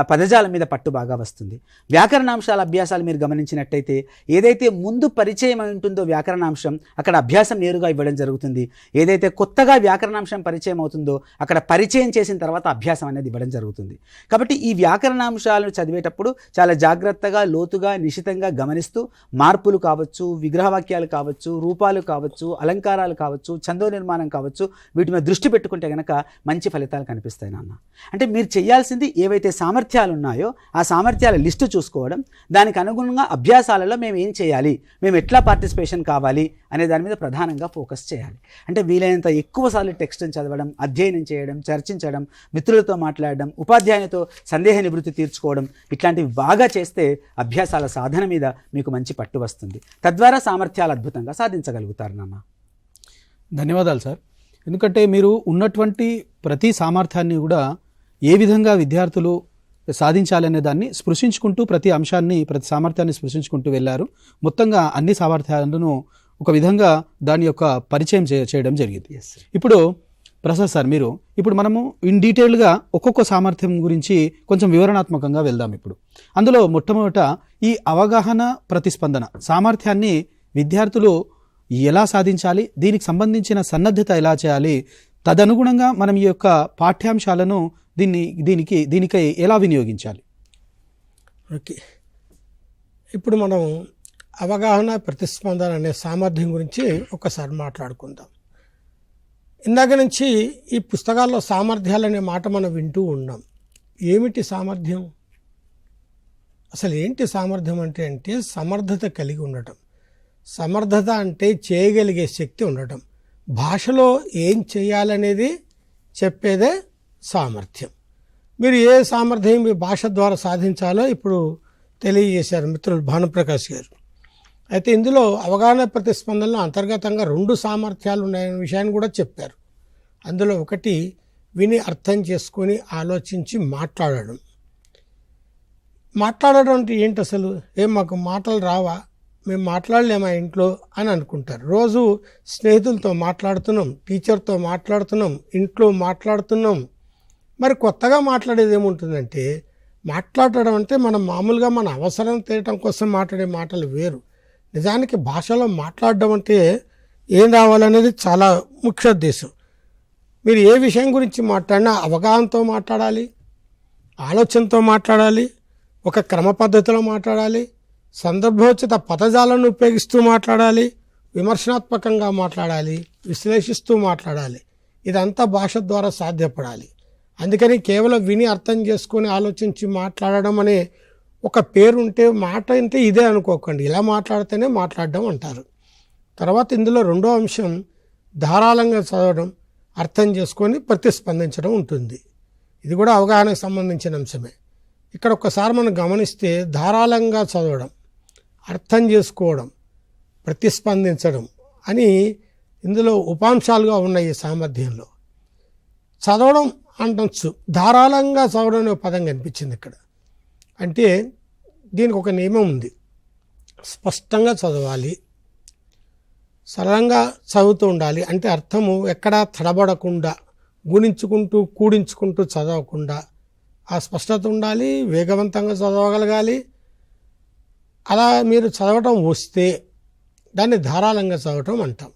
పదజాలం మీద పట్టు బాగా వస్తుంది. వ్యాకరణాంశాల అభ్యాసాలు మీరు గమనించినట్టయితే ఏదైతే ముందు పరిచయం ఉంటుందో వ్యాకరణాంశం అక్కడ అభ్యాసం నేరుగా ఇవ్వడం జరుగుతుంది. ఏదైతే కొత్తగా వ్యాకరణాంశం పరిచయం అవుతుందో అక్కడ పరిచయం చేసిన తర్వాత అభ్యాసం అనేది ఇవ్వడం జరుగుతుంది. కాబట్టి ఈ వ్యాకరణాంశాలను చదివేటప్పుడు చాలా జాగ్రత్తగా, లోతుగా, నిశితంగా గమనిస్తూ మార్పులు కావచ్చు, విగ్రహవాక్యాలు కావచ్చు, రూపాలు కావచ్చు, అలంకారాలు కావచ్చు, ఛందో నిర్మాణం కావచ్చు, వీటి మీద దృష్టి పెట్టుకుంటే కనుక మంచి ఫలితాలు కనిపిస్తాయి నాన్న. అంటే మీరు చేయాల్సింది ఏవైతే సామర్థ్యాలు ఉన్నాయో ఆ సామర్థ్యాల లిస్టు చూసుకోవడం, దానికి అనుగుణంగా అభ్యాసాలలో మేము ఏం చేయాలి, మేము ఎట్లా పార్టిసిపేషన్ కావాలి అనే దాని మీద ప్రధానంగా ఫోకస్ చేయాలి. అంటే వీలైనంత ఎక్కువసార్లు టెక్స్ట్ని చదవడం, అధ్యయనం చేయడం, చర్చించడం, మిత్రులతో మాట్లాడడం, ఉపాధ్యాయునితో సందేహ నివృత్తి తీర్చుకోవడం, ఇట్లాంటివి బాగా చేస్తే అభ్యాసాల సాధన మీద మీకు మంచి పట్టు వస్తుంది. తద్వారా సామర్థ్యాలు అద్భుతంగా సాధించగలుగుతారు నాన్న. ధన్యవాదాలు సార్. ఎందుకంటే మీరు ఉన్నటువంటి ప్రతి సామర్థ్యాన్ని కూడా ఏ విధంగా విద్యార్థులు సాధించాలనే దాన్ని స్పృశించుకుంటూ ప్రతి అంశాన్ని, ప్రతి సామర్థ్యాన్ని స్పృశించుకుంటూ వెళ్ళారు. మొత్తంగా అన్ని సామర్థ్యాలను ఒక విధంగా దాని యొక్క పరిచయం చేయడం జరిగింది. ఇప్పుడు ప్రసాద్ సార్, మీరు ఇప్పుడు మనము ఇన్ డీటెయిల్గా ఒక్కొక్క సామర్థ్యం గురించి కొంచెం వివరణాత్మకంగా వెళ్దాం. ఇప్పుడు అందులో మొట్టమొదట ఈ అవగాహన ప్రతిస్పందన సామర్థ్యాన్ని విద్యార్థులు ఎలా సాధించాలి, దీనికి సంబంధించిన సన్నద్ధత ఎలా చేయాలి, తదనుగుణంగా మనం ఈ యొక్క పాఠ్యాంశాలను దీనికై ఎలా వినియోగించాలి? ఓకే, ఇప్పుడు మనం అవగాహన ప్రతిస్పందన అనే సామర్థ్యం గురించి ఒకసారి మాట్లాడుకుందాం. ఇందాక నుంచి ఈ పుస్తకాల్లో సామర్థ్యాలు అనే మాట మనం వింటూ ఉన్నాం. ఏమిటి సామర్థ్యం? అసలు ఏంటి సామర్థ్యం అంటే సమర్థత కలిగి ఉండటం. సమర్థత అంటే చేయగలిగే శక్తి ఉండటం. భాషలో ఏం చేయాలనేది చెప్పేదే సామర్థ్యం. మీరు ఏ సామర్థ్యం మీ భాష ద్వారా సాధించాలో ఇప్పుడు తెలియజేశారు మిత్రులు భానుప్రకాష్ గారు. అయితే ఇందులో అవగాహన ప్రతిస్పందనలో అంతర్గతంగా 2 సామర్థ్యాలు ఉన్నాయనే విషయాన్ని కూడా చెప్పారు. అందులో ఒకటి విని అర్థం చేసుకొని ఆలోచించి మాట్లాడడం. మాట్లాడడం అంటే ఏంటి అసలు? మాకు మాటలు రావా, మేము మాట్లాడలేమా ఇంట్లో అని అనుకుంటారు. రోజు స్నేహితులతో మాట్లాడుతున్నాం, టీచర్తో మాట్లాడుతున్నాం, ఇంట్లో మాట్లాడుతున్నాం. మరి కొత్తగా మాట్లాడేది ఏముంటుందంటే, మాట్లాడడం అంటే మనం మామూలుగా మన అవసరం తీయటం కోసం మాట్లాడే మాటలు వేరు. నిజానికి భాషలో మాట్లాడడం అంటే ఏం రావాలనేది చాలా ముఖ్య ఉద్దేశం. మీరు ఏ విషయం గురించి మాట్లాడినా అవగాహనతో మాట్లాడాలి, ఆలోచనతో మాట్లాడాలి, ఒక క్రమ పద్ధతిలో మాట్లాడాలి, సందర్భోచిత పదజాలను ఉపయోగిస్తూ మాట్లాడాలి, విమర్శనాత్మకంగా మాట్లాడాలి, విశ్లేషిస్తూ మాట్లాడాలి. ఇదంతా భాష ద్వారా సాధ్యపడాలి. అందుకని కేవలం విని అర్థం చేసుకొని ఆలోచించి మాట్లాడడం అనే ఒక పేరుంటే, మాట అంటే ఇదే అనుకోకండి, ఇలా మాట్లాడితేనే మాట్లాడడం అంటారు. తర్వాత ఇందులో 2వ అంశం ధారాళంగా చదవడం, అర్థం చేసుకొని ప్రతిస్పందించడం ఉంటుంది. ఇది కూడా అవగాహనకు సంబంధించిన అంశమే. ఇక్కడ ఒక్కసారి మనం గమనిస్తే ధారాళంగా చదవడం, అర్థం చేసుకోవడం, ప్రతిస్పందించడం అని ఇందులో ఉపాంశాలుగా ఉన్నాయి. ఈ సామర్థ్యంలో చదవడం అంటొచ్చు, ధారాళంగా చదవడం అనే పదం కనిపించింది ఇక్కడ. అంటే దీనికి ఒక నియమం ఉంది. స్పష్టంగా చదవాలి, సరళంగా చదువుతూ ఉండాలి. అంటే అర్థము ఎక్కడా తడబడకుండా, గుణించుకుంటూ కూడించుకుంటూ చదవకుండా ఆ స్పష్టత ఉండాలి, వేగవంతంగా చదవగలగాలి. అలా మీరు చదవటం వస్తే దాన్ని ధారాళంగా చదవటం అంటాం.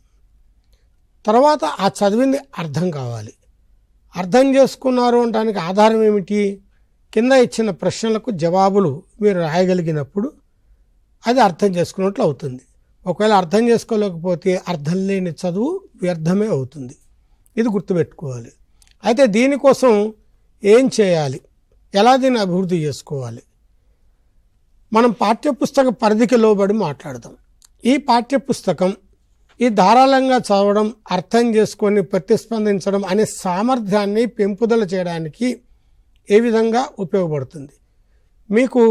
తర్వాత ఆ చదివింది అర్థం కావాలి. అర్థం చేసుకున్నారు అనడానికి ఆధారం ఏమిటి? కింద ఇచ్చిన ప్రశ్నలకు జవాబులు మీరు రాయగలిగినప్పుడు అది అర్థం చేసుకున్నట్లు అవుతుంది. ఒకవేళ అర్థం చేసుకోలేకపోతే అర్థం లేని చదువు వ్యర్థమే అవుతుంది. ఇది గుర్తుపెట్టుకోవాలి. అయితే దీనికోసం ఏం చేయాలి, ఎలా దీన్ని అభివృద్ధి చేసుకోవాలి? మనం పాఠ్యపుస్తక పరిధికి లోబడి మాట్లాడదాం. ఈ పాఠ్యపుస్తకం ఈ ధారాళంగా చదవడం, అర్థం చేసుకొని ప్రతిస్పందించడం అనే సామర్థ్యాన్ని పెంపుదల చేయడానికి ఏ విధంగా ఉపయోగపడుతుంది? మీకు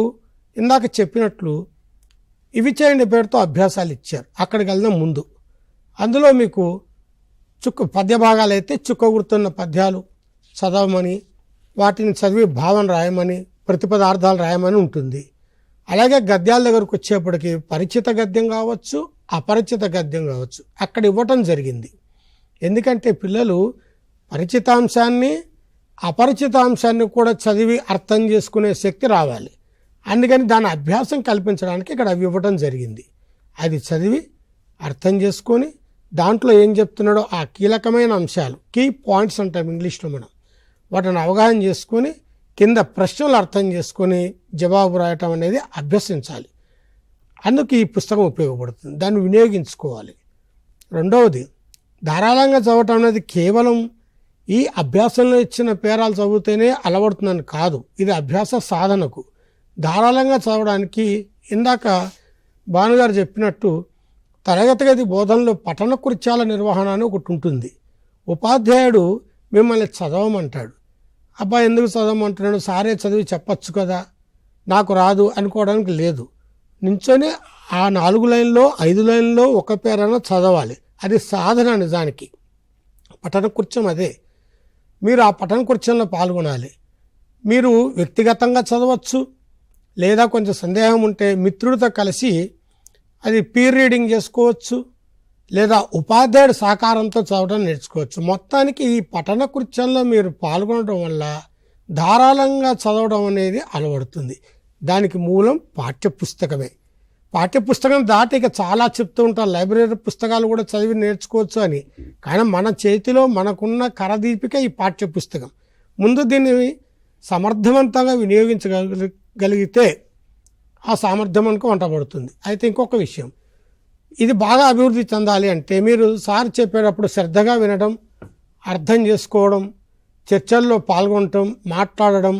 ఇందాక చెప్పినట్లు ఇవి చేయండి పేరుతో అభ్యాసాలు ఇచ్చారు. అక్కడికి వెళ్దాం ముందు. అందులో మీకు పద్య భాగాలు అయితే చుక్క గుర్తున్న పద్యాలు చదవమని, వాటిని చదివి భావన రాయమని, ప్రతిపదార్థాలు రాయమని ఉంటుంది. అలాగే గద్యాల దగ్గరకు వచ్చేప్పటికి పరిచిత గద్యం కావచ్చు, అపరిచిత గద్యం కావచ్చు, అక్కడ ఇవ్వటం జరిగింది. ఎందుకంటే పిల్లలు పరిచితాంశాన్ని అపరిచితాంశాన్ని కూడా చదివి అర్థం చేసుకునే శక్తి రావాలి. అందుకని దాని అభ్యాసం కల్పించడానికి ఇక్కడ అవి ఇవ్వటం జరిగింది. అది చదివి అర్థం చేసుకొని దాంట్లో ఏం చెప్తున్నాడో ఆ కీలకమైన అంశాలు, కీ పాయింట్స్ అంటాం ఇంగ్లీష్లో మనం, వాటిని అవగాహన చేసుకొని కింద ప్రశ్నలు అర్థం చేసుకొని జవాబు రాయటం అనేది అభ్యసించాలి. అందుకు ఈ పుస్తకం ఉపయోగపడుతుంది. దాన్ని వినియోగించుకోవాలి. రెండవది, ధారాళంగా చదవటం అనేది కేవలం ఈ అభ్యాసంలో ఇచ్చిన పేరాలు చదివితేనే అలవడుతుందని కాదు. ఇది అభ్యాస సాధనకు. ధారాళంగా చదవడానికి ఇందాక భానుగారు చెప్పినట్టు తరగతి గది బోధనలో పఠన కృత్యాల నిర్వహణ అని ఒకటి ఉంటుంది. ఉపాధ్యాయుడు మిమ్మల్ని చదవమంటాడు. అబ్బా ఎందుకు చదవమంటున్నాడు, సారే చదివి చెప్పచ్చు కదా, నాకు రాదు అనుకోవడానికి లేదు. నించొని ఆ 4 లైన్లో 5 లైన్లో ఒక పేరైనా చదవాలి. అది సాధన. నిజానికి పఠన కృత్యం అదే. మీరు ఆ పఠన కృత్యంలో పాల్గొనాలి. మీరు వ్యక్తిగతంగా చదవచ్చు, లేదా కొంచెం సందేహం ఉంటే మిత్రుడితో కలిసి అది పీర్ రీడింగ్ చేసుకోవచ్చు, లేదా ఉపాధ్యాయుడు సహకారంతో చదవడం నేర్చుకోవచ్చు. మొత్తానికి ఈ పఠన కృత్యంలో మీరు పాల్గొనడం వల్ల ధారాళంగా చదవడం అనేది అలవడుతుంది. దానికి మూలం పాఠ్యపుస్తకమే. పాఠ్యపుస్తకం దాటి ఇక చాలా చెప్తూ ఉంటారు, లైబ్రరీ పుస్తకాలు కూడా చదివి నేర్చుకోవచ్చు అని. కానీ మన చేతిలో మనకున్న కరదీపిక ఈ పాఠ్యపుస్తకం. ముందు దీన్ని సమర్థవంతంగా వినియోగించగలిగితే ఆ సామర్థ్యం మనకు వంటబడుతుంది. అయితే ఇంకొక విషయం, ఇది బాగా అభివృద్ధి చెందాలి అంటే మీరు సార్ చెప్పేటప్పుడు శ్రద్ధగా వినడం, అర్థం చేసుకోవడం, చర్చల్లో పాల్గొనటం, మాట్లాడడం,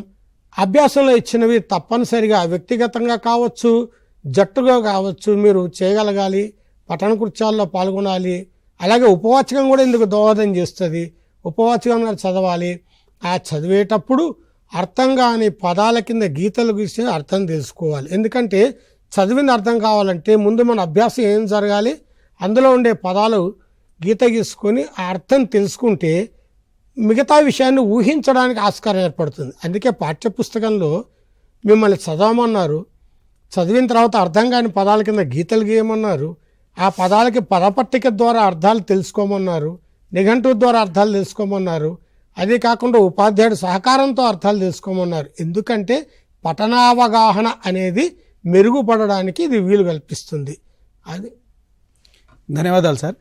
అభ్యాసంలో ఇచ్చినవి తప్పనిసరిగా వ్యక్తిగతంగా కావచ్చు, జట్టుగా కావచ్చు మీరు చేయగలగాలి. పఠన కృత్యాల్లో పాల్గొనాలి. అలాగే ఉపవాచకం కూడా ఇందుకు దోహదం చేస్తుంది. ఉపవాచకం చదవాలి. ఆ చదివేటప్పుడు అర్థం కాని పదాల కింద గీతలు గీసి అర్థం తెలుసుకోవాలి. ఎందుకంటే చదివింది అర్థం కావాలంటే ముందు మన అభ్యాసం ఏం జరగాలి, అందులో ఉండే పదాలు గీత గీసుకొని ఆ అర్థం తెలుసుకుంటే మిగతా విషయాన్ని ఊహించడానికి ఆస్కారం ఏర్పడుతుంది. అందుకే పాఠ్యపుస్తకంలో మిమ్మల్ని చదవమన్నారు, చదివిన తర్వాత అర్థం కాని పదాల కింద గీతలు గీయమన్నారు, ఆ పదాలకి పదపట్టిక ద్వారా అర్థాలు తెలుసుకోమన్నారు, నిఘంటువు ద్వారా అర్థాలు తెలుసుకోమన్నారు, అదే కాకుండా ఉపాధ్యాయుడు సహకారంతో అర్థాలు తెలుసుకోమన్నారు. ఎందుకంటే పఠనావగాహన అనేది మెరుగుపడడానికి ఇది వీలు కల్పిస్తుంది. అది. ధన్యవాదాలు సార్.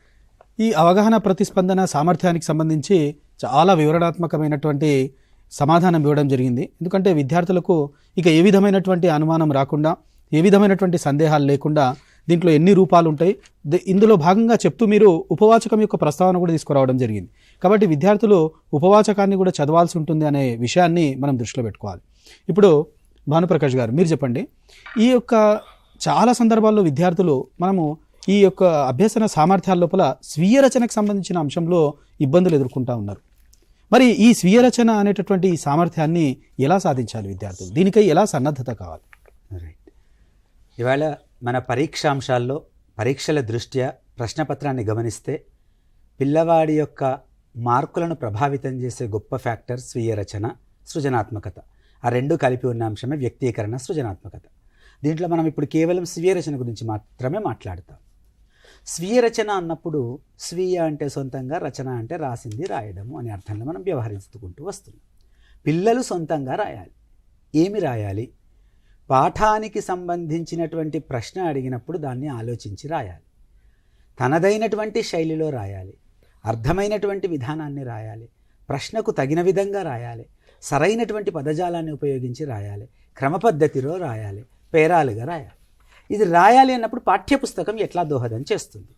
ఈ అవగాహన ప్రతిస్పందన సామర్థ్యానికి సంబంధించి చాలా వివరణాత్మకమైనటువంటి సమాధానం ఇవ్వడం జరిగింది. ఎందుకంటే విద్యార్థులకు ఇక ఏ విధమైనటువంటి అనుమానం రాకుండా, ఏ విధమైనటువంటి సందేహాలు లేకుండా దీంట్లో ఎన్ని రూపాలు ఉంటాయి, ఇందులో భాగంగా చెప్తూ మీరు ఉపవాచకం యొక్క ప్రస్తావన కూడా తీసుకురావడం జరిగింది. కాబట్టి విద్యార్థులు ఉపవాచకాన్ని కూడా చదవాల్సి ఉంటుంది అనే విషయాన్ని మనం దృష్టిలో పెట్టుకోవాలి. ఇప్పుడు భానుప్రకాష్ గారు మీరు చెప్పండి, ఈ యొక్క చాలా సందర్భాల్లో విద్యార్థులు మనము ఈ యొక్క అభ్యసన సామర్థ్యాల లోపల స్వీయ రచనకు సంబంధించిన అంశంలో ఇబ్బందులు ఎదుర్కొంటూ ఉన్నారు. మరి ఈ స్వీయ రచన అనేటటువంటి ఈ సామర్థ్యాన్ని ఎలా సాధించాలి విద్యార్థులు, దీనికై ఎలా సన్నద్ధత కావాలి? ఇవాళ మన పరీక్షాంశాల్లో పరీక్షల దృష్ట్యా ప్రశ్నపత్రాన్ని గమనిస్తే పిల్లవాడి యొక్క మార్కులను ప్రభావితం చేసే గొప్ప ఫ్యాక్టర్ స్వీయ రచన, సృజనాత్మకత. ఆ రెండు కలిపి ఉన్న అంశమే వ్యక్తీకరణ, సృజనాత్మకత. దీంట్లో మనం ఇప్పుడు కేవలం స్వీయ రచన గురించి మాత్రమే మాట్లాడతాం. స్వీయ రచన అన్నప్పుడు స్వీయ అంటే సొంతంగా, రచన అంటే రాసింది, రాయడము అనే అర్థంలో మనం వ్యవహరించుకుంటూ వస్తున్నాం. పిల్లలు సొంతంగా రాయాలి. ఏమి రాయాలి? పాఠానికి సంబంధించినటువంటి ప్రశ్న అడిగినప్పుడు దాన్ని ఆలోచించి రాయాలి. తనదైనటువంటి శైలిలో రాయాలి. అర్థమైనటువంటి విధానాన్ని రాయాలి. ప్రశ్నకు తగిన విధంగా రాయాలి. సరైనటువంటి పదజాలాన్ని ఉపయోగించి రాయాలి, క్రమపద్ధతిలో రాయాలి, పేరాలుగా రాయాలి. ఇది రాయాలి అన్నప్పుడు పాఠ్యపుస్తకం ఎట్లా దోహదం చేస్తుంది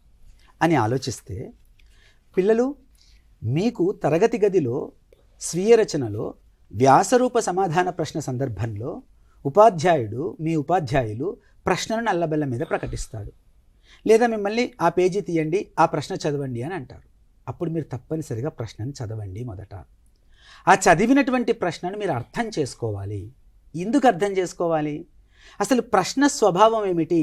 అని ఆలోచిస్తే, పిల్లలు మీకు తరగతి గదిలో స్వీయ రచనలో వ్యాసరూప సమాధాన ప్రశ్న సందర్భంలో మీ ఉపాధ్యాయులు ప్రశ్నను నల్లబెల్ల మీద ప్రకటిస్తాడు, లేదా మిమ్మల్ని ఆ పేజీ తీయండి, ఆ ప్రశ్న చదవండి అని అంటారు. అప్పుడు మీరు తప్పనిసరిగా ప్రశ్నను చదవండి. మొదట ఆ చదివినటువంటి ప్రశ్నను మీరు అర్థం చేసుకోవాలి. ఎందుకు అర్థం చేసుకోవాలి? అసలు ప్రశ్న స్వభావం ఏమిటి?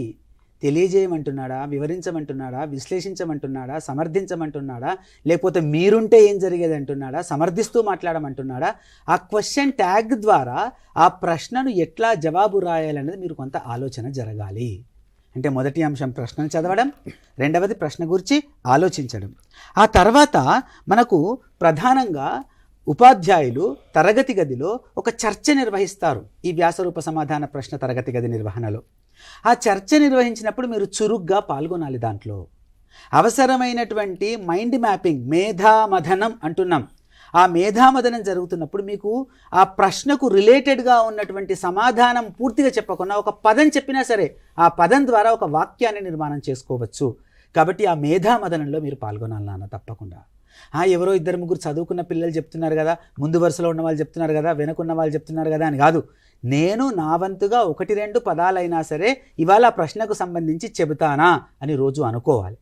తెలియజేయమంటున్నాడా, వివరించమంటున్నాడా, విశ్లేషించమంటున్నాడా, సమర్థించమంటున్నాడా, లేకపోతే మీరుంటే ఏం జరిగేది అంటున్నాడా, సమర్థిస్తూ మాట్లాడమంటున్నాడా? ఆ క్వశ్చన్ ట్యాగ్ ద్వారా ఆ ప్రశ్నను ఎట్లా జవాబు రాయాలనేది మీరు కొంత ఆలోచన జరగాలి. అంటే మొదటి అంశం ప్రశ్నను చదవడం, రెండవది ప్రశ్న గురించి ఆలోచించడం. ఆ తర్వాత మనకు ప్రధానంగా ఉపాధ్యాయులు తరగతి గదిలో ఒక చర్చ నిర్వహిస్తారు. ఈ వ్యాసరూప సమాధాన ప్రశ్న తరగతి గది నిర్వహణలో ఆ చర్చ నిర్వహించినప్పుడు మీరు చురుగ్గా పాల్గొనాలి. దాంట్లో అవసరమైనటువంటి మైండ్ మ్యాపింగ్, మేధామథనం అంటున్నాం. ఆ మేధామథనం జరుగుతున్నప్పుడు మీకు ఆ ప్రశ్నకు రిలేటెడ్గా ఉన్నటువంటి సమాధానం పూర్తిగా చెప్పకుండా ఒక పదం చెప్పినా సరే ఆ పదం ద్వారా ఒక వాక్యాన్ని నిర్మాణం చేసుకోవచ్చు. కాబట్టి ఆ మేధామథనంలో మీరు పాల్గొనాలి నాన్న, తప్పకుండా. ఎవరో ఇద్దరు ముగ్గురు చదువుకున్న పిల్లలు చెప్తున్నారు కదా, ముందు వరుసలో ఉన్న వాళ్ళు చెప్తున్నారు కదా, వెనుకున్న వాళ్ళు చెప్తున్నారు కదా అని కాదు. నేను నా వంతుగా 1-2 పదాలైనా సరే ఇవాళ ఆ ప్రశ్నకు సంబంధించి చెబుతానా అని రోజు అనుకోవాలి.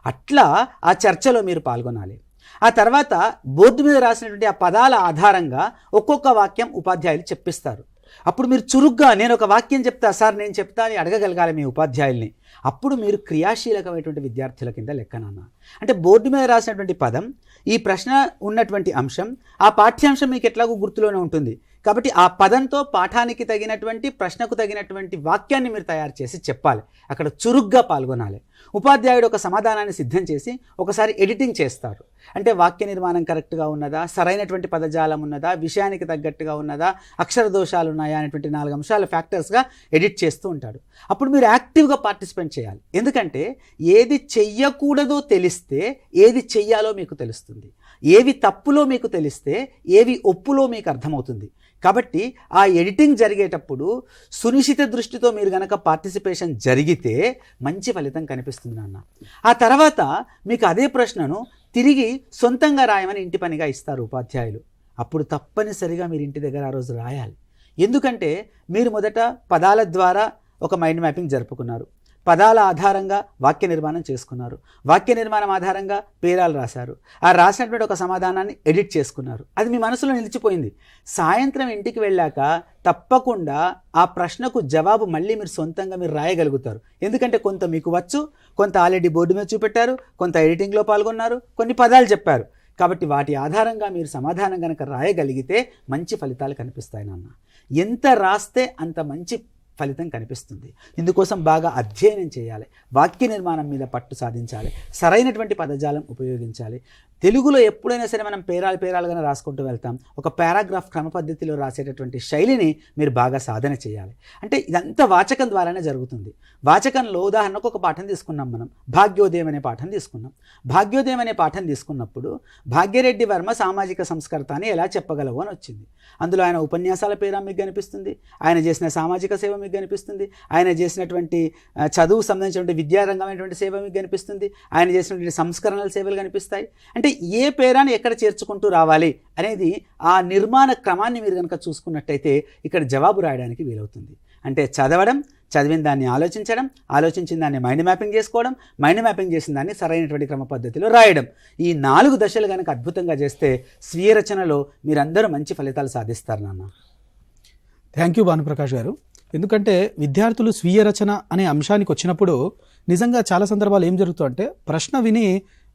అట్లా ఆ చర్చలో మీరు పాల్గొనాలి. ఆ తర్వాత బోర్డు మీద రాసినటువంటి ఆ పదాల ఆధారంగా ఒక్కొక్క వాక్యం ఉపాధ్యాయులు చెప్పిస్తారు. అప్పుడు మీరు చురుగ్గా నేను ఒక వాక్యం చెప్తా సార్, నేను చెప్తా అని అడగగలగాలి మీ ఉపాధ్యాయుల్ని. అప్పుడు మీరు క్రియాశీలకమైనటువంటి విద్యార్థుల కింద లెక్కనన్నా. అంటే బోర్డు మీద రాసినటువంటి పదం, ఈ ప్రశ్న ఉన్నటువంటి అంశం, ఆ పాఠ్యాంశం మీకు ఎట్లాగో గుర్తులోనే ఉంటుంది. కాబట్టి ఆ పదంతో పాఠానికి తగినటువంటి ప్రశ్నకు తగినటువంటి వాక్యాన్ని మీరు తయారు చేసి చెప్పాలి. అక్కడ చురుగ్గా పాల్గొనాలి. ఉపాధ్యాయుడు ఒక సమాధానాన్ని సిద్ధం చేసి ఒకసారి ఎడిటింగ్ చేస్తారు. అంటే వాక్య నిర్మాణం కరెక్ట్గా ఉన్నదా, సరైనటువంటి పదజాలం ఉన్నదా, విషయానికి తగ్గట్టుగా ఉన్నదా, అక్షర దోషాలు ఉన్నాయా అనేటువంటి 4 అంశాల ఫ్యాక్టర్స్గా ఎడిట్ చేస్తూ ఉంటాడు. అప్పుడు మీరు యాక్టివ్గా పార్టిసిపేట్ చేయాలి. ఎందుకంటే ఏది చెయ్యకూడదో తెలిస్తే ఏది చెయ్యాలో మీకు తెలుస్తుంది, ఏవి తప్పులో మీకు తెలిస్తే ఏవి ఒప్పులో మీకు అర్థమవుతుంది. కాబట్టి ఆ ఎడిటింగ్ జరిగేటప్పుడు సునిశ్చిత దృష్టితో మీరు గనక పార్టిసిపేషన్ జరిగితే మంచి ఫలితం కనిపిస్తుంది నాన్న. ఆ తర్వాత మీకు అదే ప్రశ్నను తిరిగి సొంతంగా రాయమని ఇంటి పనిగా ఇస్తారు ఉపాధ్యాయులు. అప్పుడు తప్పనిసరిగా మీరు ఇంటి దగ్గర ఆ రోజు రాయాలి. ఎందుకంటే మీరు మొదట పదాల ద్వారా ఒక మైండ్ మ్యాపింగ్ జరుపుకున్నారు, పదాల ఆధారంగా వాక్య నిర్మాణం చేసుకున్నారు, వాక్య నిర్మాణం ఆధారంగా పేరాలు రాశారు, ఆ రాసినటువంటి ఒక సమాధానాన్ని ఎడిట్ చేసుకున్నారు. అది మీ మనసులో నిలిచిపోయింది. సాయంత్రం ఇంటికి వెళ్ళాక తప్పకుండా ఆ ప్రశ్నకు జవాబు మళ్ళీ మీరు సొంతంగా మీరు రాయగలుగుతారు. ఎందుకంటే కొంత మీకు వచ్చు, కొంత ఆల్రెడీ బోర్డు మీద చూపెట్టారు, కొంత ఎడిటింగ్లో పాల్గొన్నారు, కొన్ని పదాలు చెప్పారు. కాబట్టి వాటి ఆధారంగా మీరు సమాధానం కనుక రాయగలిగితే మంచి ఫలితాలు కనిపిస్తాయి నాన్న. ఎంత రాస్తే అంత మంచి ఫలితం కనిపిస్తుంది. ఇందుకోసం బాగా అధ్యయనం చేయాలి, వాక్య నిర్మాణం మీద పట్టు సాధించాలి, సరైనటువంటి పదజాలం ఉపయోగించాలి. తెలుగులో ఎప్పుడైనా సరే మనం పేరాలుగానే రాసుకుంటూ వెళ్తాం. ఒక పారాగ్రాఫ్ క్రమ పద్ధతిలో రాసేటటువంటి శైలిని మీరు బాగా సాధన చేయాలి. అంటే ఇదంతా వాచకం ద్వారానే జరుగుతుంది. వాచకంలో ఉదాహరణకు ఒక పాఠం తీసుకున్నాం మనం, భాగ్యోదయం అనే పాఠం తీసుకున్నాం. భాగ్యోదయం అనే పాఠం తీసుకున్నప్పుడు భాగ్యరెడ్డి వర్మ సామాజిక సంస్కర్త అని ఎలా చెప్పగలవు అని వచ్చింది. అందులో ఆయన ఉపన్యాసాల పేరు మీకు కనిపిస్తుంది, ఆయన చేసిన సామాజిక సేవ మీకు కనిపిస్తుంది, ఆయన చేసినటువంటి చదువు సంబంధించినటువంటి విద్యారంగమైనటువంటి సేవ మీకు కనిపిస్తుంది, ఆయన చేసినటువంటి సంస్కరణల సేవలు కనిపిస్తాయి. అంటే ఏ పేరాన్ని ఎక్కడ చేర్చుకుంటూ రావాలి అనేది ఆ నిర్మాణ క్రమాన్ని మీరు కనుక చూసుకున్నట్టయితే ఇక్కడ జవాబు రాయడానికి వీలవుతుంది. అంటే చదవడం, చదివిన దాన్ని ఆలోచించడం, ఆలోచించిన దాన్ని మైండ్ మ్యాపింగ్ చేసుకోవడం, మైండ్ మ్యాపింగ్ చేసిన దాన్ని సరైనటువంటి క్రమ పద్ధతిలో రాయడం. ఈ 4 దశలు కనుక అద్భుతంగా చేస్తే స్వీయ రచనలో మీరందరూ మంచి ఫలితాలు సాధిస్తారు నాన్న. థ్యాంక్ యూ భానుప్రకాష్ గారు. ఎందుకంటే విద్యార్థులు స్వీయ రచన అనే అంశానికి వచ్చినప్పుడు నిజంగా చాలా సందర్భాలు ఏం జరుగుతుందంటే ప్రశ్న విని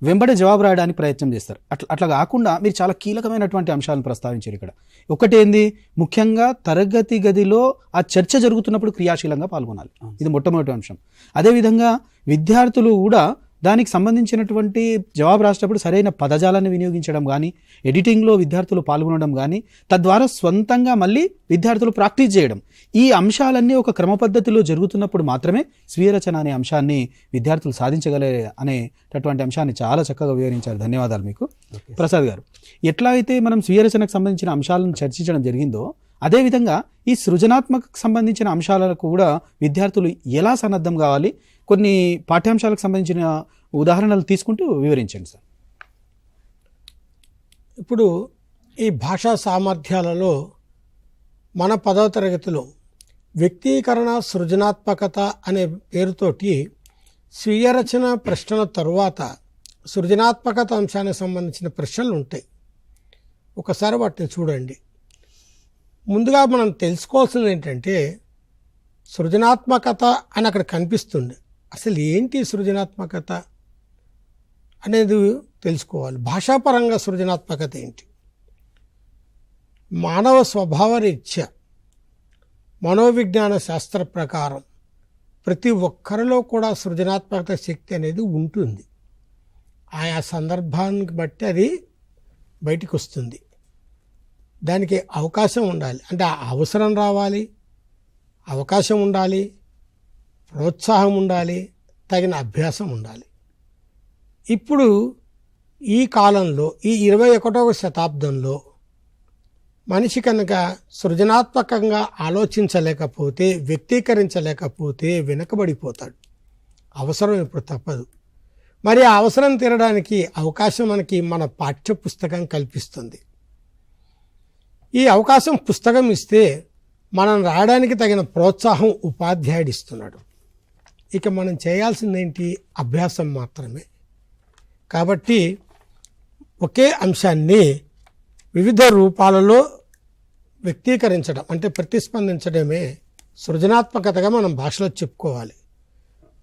వెంబడే జవాబు రాయడానికి ప్రయత్నం చేస్తారు. అట్లా కాకుండా మీరు చాలా కీలకమైనటువంటి అంశాలను ప్రస్తావించారు ఇక్కడ. ఒకటి ఏంది, ముఖ్యంగా తరగతి గదిలో ఆ చర్చ జరుగుతున్నప్పుడు క్రియాశీలంగా పాల్గొనాలి. ఇది మొట్టమొదటి అంశం. అదేవిధంగా విద్యార్థులు కూడా దానికి సంబంధించినటువంటి జవాబు రాసేటప్పుడు సరైన పదజాలాన్ని వినియోగించడం కానీ, ఎడిటింగ్లో విద్యార్థులు పాల్గొనడం కానీ, తద్వారా స్వంతంగా మళ్ళీ విద్యార్థులు ప్రాక్టీస్ చేయడం, ఈ అంశాలన్నీ ఒక క్రమ పద్ధతిలో జరుగుతున్నప్పుడు మాత్రమే స్వీయ రచన అనే అంశాన్ని విద్యార్థులు సాధించగలే అనేటటువంటి అంశాన్ని చాలా చక్కగా వివరించారు. ధన్యవాదాలు మీకు. ప్రసాద్ గారు. ఎట్లా అయితే మనం స్వీయ రచనకు సంబంధించిన అంశాలను చర్చించడం జరిగిందో అదేవిధంగా ఈ సృజనాత్మకకు సంబంధించిన అంశాలకు కూడా విద్యార్థులు ఎలా సన్నద్ధం కావాలి, కొన్ని పాఠ్యాంశాలకు సంబంధించిన ఉదాహరణలు తీసుకుంటూ వివరించండి సార్. ఇప్పుడు ఈ భాషా సామర్థ్యాలలో మన 10వ తరగతిలో వ్యక్తీకరణ సృజనాత్మకత అనే పేరుతోటి స్వీయ రచన ప్రశ్నల తరువాత సృజనాత్మకత అంశానికి సంబంధించిన ప్రశ్నలు ఉంటాయి. ఒకసారి వాటిని చూడండి. ముందుగా మనం తెలుసుకోవాల్సింది ఏంటంటే సృజనాత్మకత అని అక్కడ కనిపిస్తుంది. అసలు ఏంటి సృజనాత్మకత అనేది తెలుసుకోవాలి. భాషాపరంగా సృజనాత్మకత ఏంటి? మానవ స్వభావరీత్యా మనోవిజ్ఞాన శాస్త్ర ప్రకారం ప్రతి ఒక్కరిలో కూడా సృజనాత్మకత శక్తి అనేది ఉంటుంది. ఆయా సందర్భానికి బట్టి అది బయటికి వస్తుంది. దానికి అవకాశం ఉండాలి, అంటే ఆ అవసరం రావాలి, అవకాశం ఉండాలి, ప్రోత్సాహం ఉండాలి, తగిన అభ్యాసం ఉండాలి. ఇప్పుడు ఈ కాలంలో ఈ 21వ శతాబ్దంలో మనిషి కనుక సృజనాత్మకంగా ఆలోచించలేకపోతే, వ్యక్తీకరించలేకపోతే వెనుకబడిపోతాడు. అవసరం ఇప్పుడు తప్పదు. మరి ఆ అవసరం తీరడానికి అవకాశం మనకి మన పాఠ్య పుస్తకం కల్పిస్తుంది. ఈ అవకాశం పుస్తకం ఇస్తే మనం రాయడానికి తగిన ప్రోత్సాహం ఉపాధ్యాయుడు ఇస్తున్నాడు. ఇక మనం చేయాల్సిందేంటి? అభ్యాసం మాత్రమే. కాబట్టి ఒకే అంశాన్ని వివిధ రూపాలలో వ్యక్తీకరించడం అంటే ప్రతిస్పందించడమే సృజనాత్మకతగా మనం భాషలో చెప్పుకోవాలి.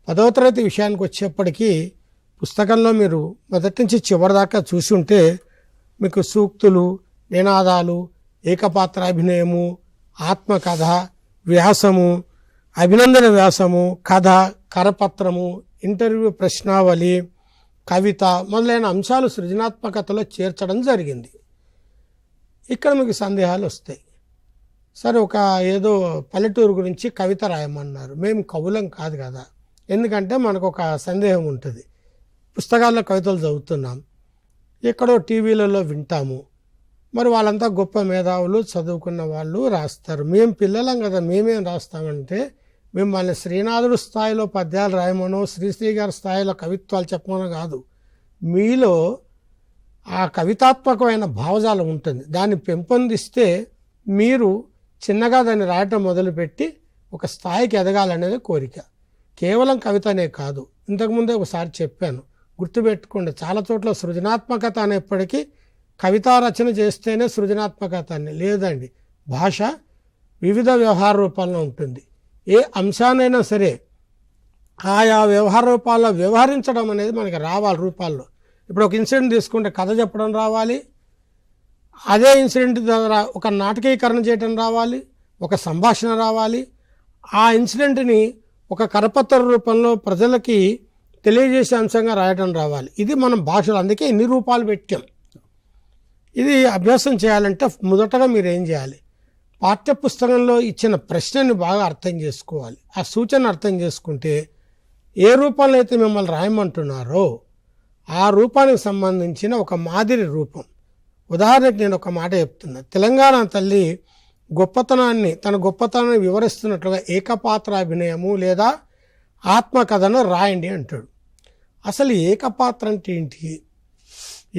10వ తరగతి విషయానికి వచ్చేప్పటికీ పుస్తకంలో మీరు మొదటి నుంచి చివరి దాకా చూసి ఉంటే మీకు సూక్తులు, నినాదాలు, ఏకపాత్రాభినయము, ఆత్మకథ, వ్యాసము, అభినందన వ్యాసము, కథ, కరపత్రము, ఇంటర్వ్యూ ప్రశ్నావళి, కవిత మొదలైన అంశాలు సృజనాత్మకతలో చేర్చడం జరిగింది. ఇక్కడ మీకు సందేహాలు వస్తాయి. సరే, ఒక ఏదో పల్లెటూరు గురించి కవిత రాయమన్నారు. మేము కవులం కాదు కదా. ఎందుకంటే మనకు ఒక సందేహం ఉంటుంది. పుస్తకాల్లో కవితలు చదువుతున్నాం, ఎక్కడో టీవీలలో వింటాము. మరి వాళ్ళంతా గొప్ప మేధావులు, చదువుకున్న వాళ్ళు రాస్తారు. మేము పిల్లలం కదా, మేమేం రాస్తామంటే మిమ్మల్ని శ్రీనాథుడు స్థాయిలో పద్యాలు రాయమనో, శ్రీశ్రీ గారి స్థాయిలో కవిత్వాలు చెప్పమనో కాదు. మీలో ఆ కవితాత్మకమైన భావజాలం ఉంటుంది. దాన్ని పెంపొందిస్తే మీరు చిన్నగా దాన్ని రాయటం మొదలుపెట్టి ఒక స్థాయికి ఎదగాలనేది కోరిక. కేవలం కవితనే కాదు, ఇంతకుముందే ఒకసారి చెప్పాను, గుర్తుపెట్టుకోండి. చాలా చోట్ల సృజనాత్మకత అనేప్పటికీ కవితా రచన చేస్తేనే సృజనాత్మకత అని లేదండి. భాష వివిధ వ్యవహార రూపాల్లో ఉంటుంది. ఏ అంశానైనా సరే ఆయా వ్యవహార రూపాల్లో వ్యవహరించడం అనేది మనకి రావాలి రూపాల్లో. ఇప్పుడు ఒక ఇన్సిడెంట్ తీసుకుంటే కథ చెప్పడం రావాలి, అదే ఇన్సిడెంట్ ద్వారా ఒక నాటకీకరణ చేయడం రావాలి, ఒక సంభాషణ రావాలి, ఆ ఇన్సిడెంట్ని ఒక కరపత్ర రూపంలో ప్రజలకి తెలియజేసే అంశంగా రాయడం రావాలి. ఇది మనం భాషలో, అందుకే ఇన్ని రూపాలు పెట్టాం. ఇది అభ్యాసం చేయాలంటే మొదటగా మీరు ఏం చేయాలి? పాఠ్యపుస్తకంలో ఇచ్చిన ప్రశ్నని బాగా అర్థం చేసుకోవాలి. ఆ సూచన అర్థం చేసుకుంటే ఏ రూపంలో అయితే మిమ్మల్ని రాయమంటున్నారో ఆ రూపానికి సంబంధించిన ఒక మాదిరి రూపం. ఉదాహరణకి నేను ఒక మాట చెప్తున్నా. తెలంగాణ తల్లి తన గొప్పతనాన్ని వివరిస్తున్నట్లుగా ఏకపాత్రాభినయము లేదా ఆత్మకథను రాయండి అంటాడు. అసలు ఏకపాత్ర అంటే ఏంటి?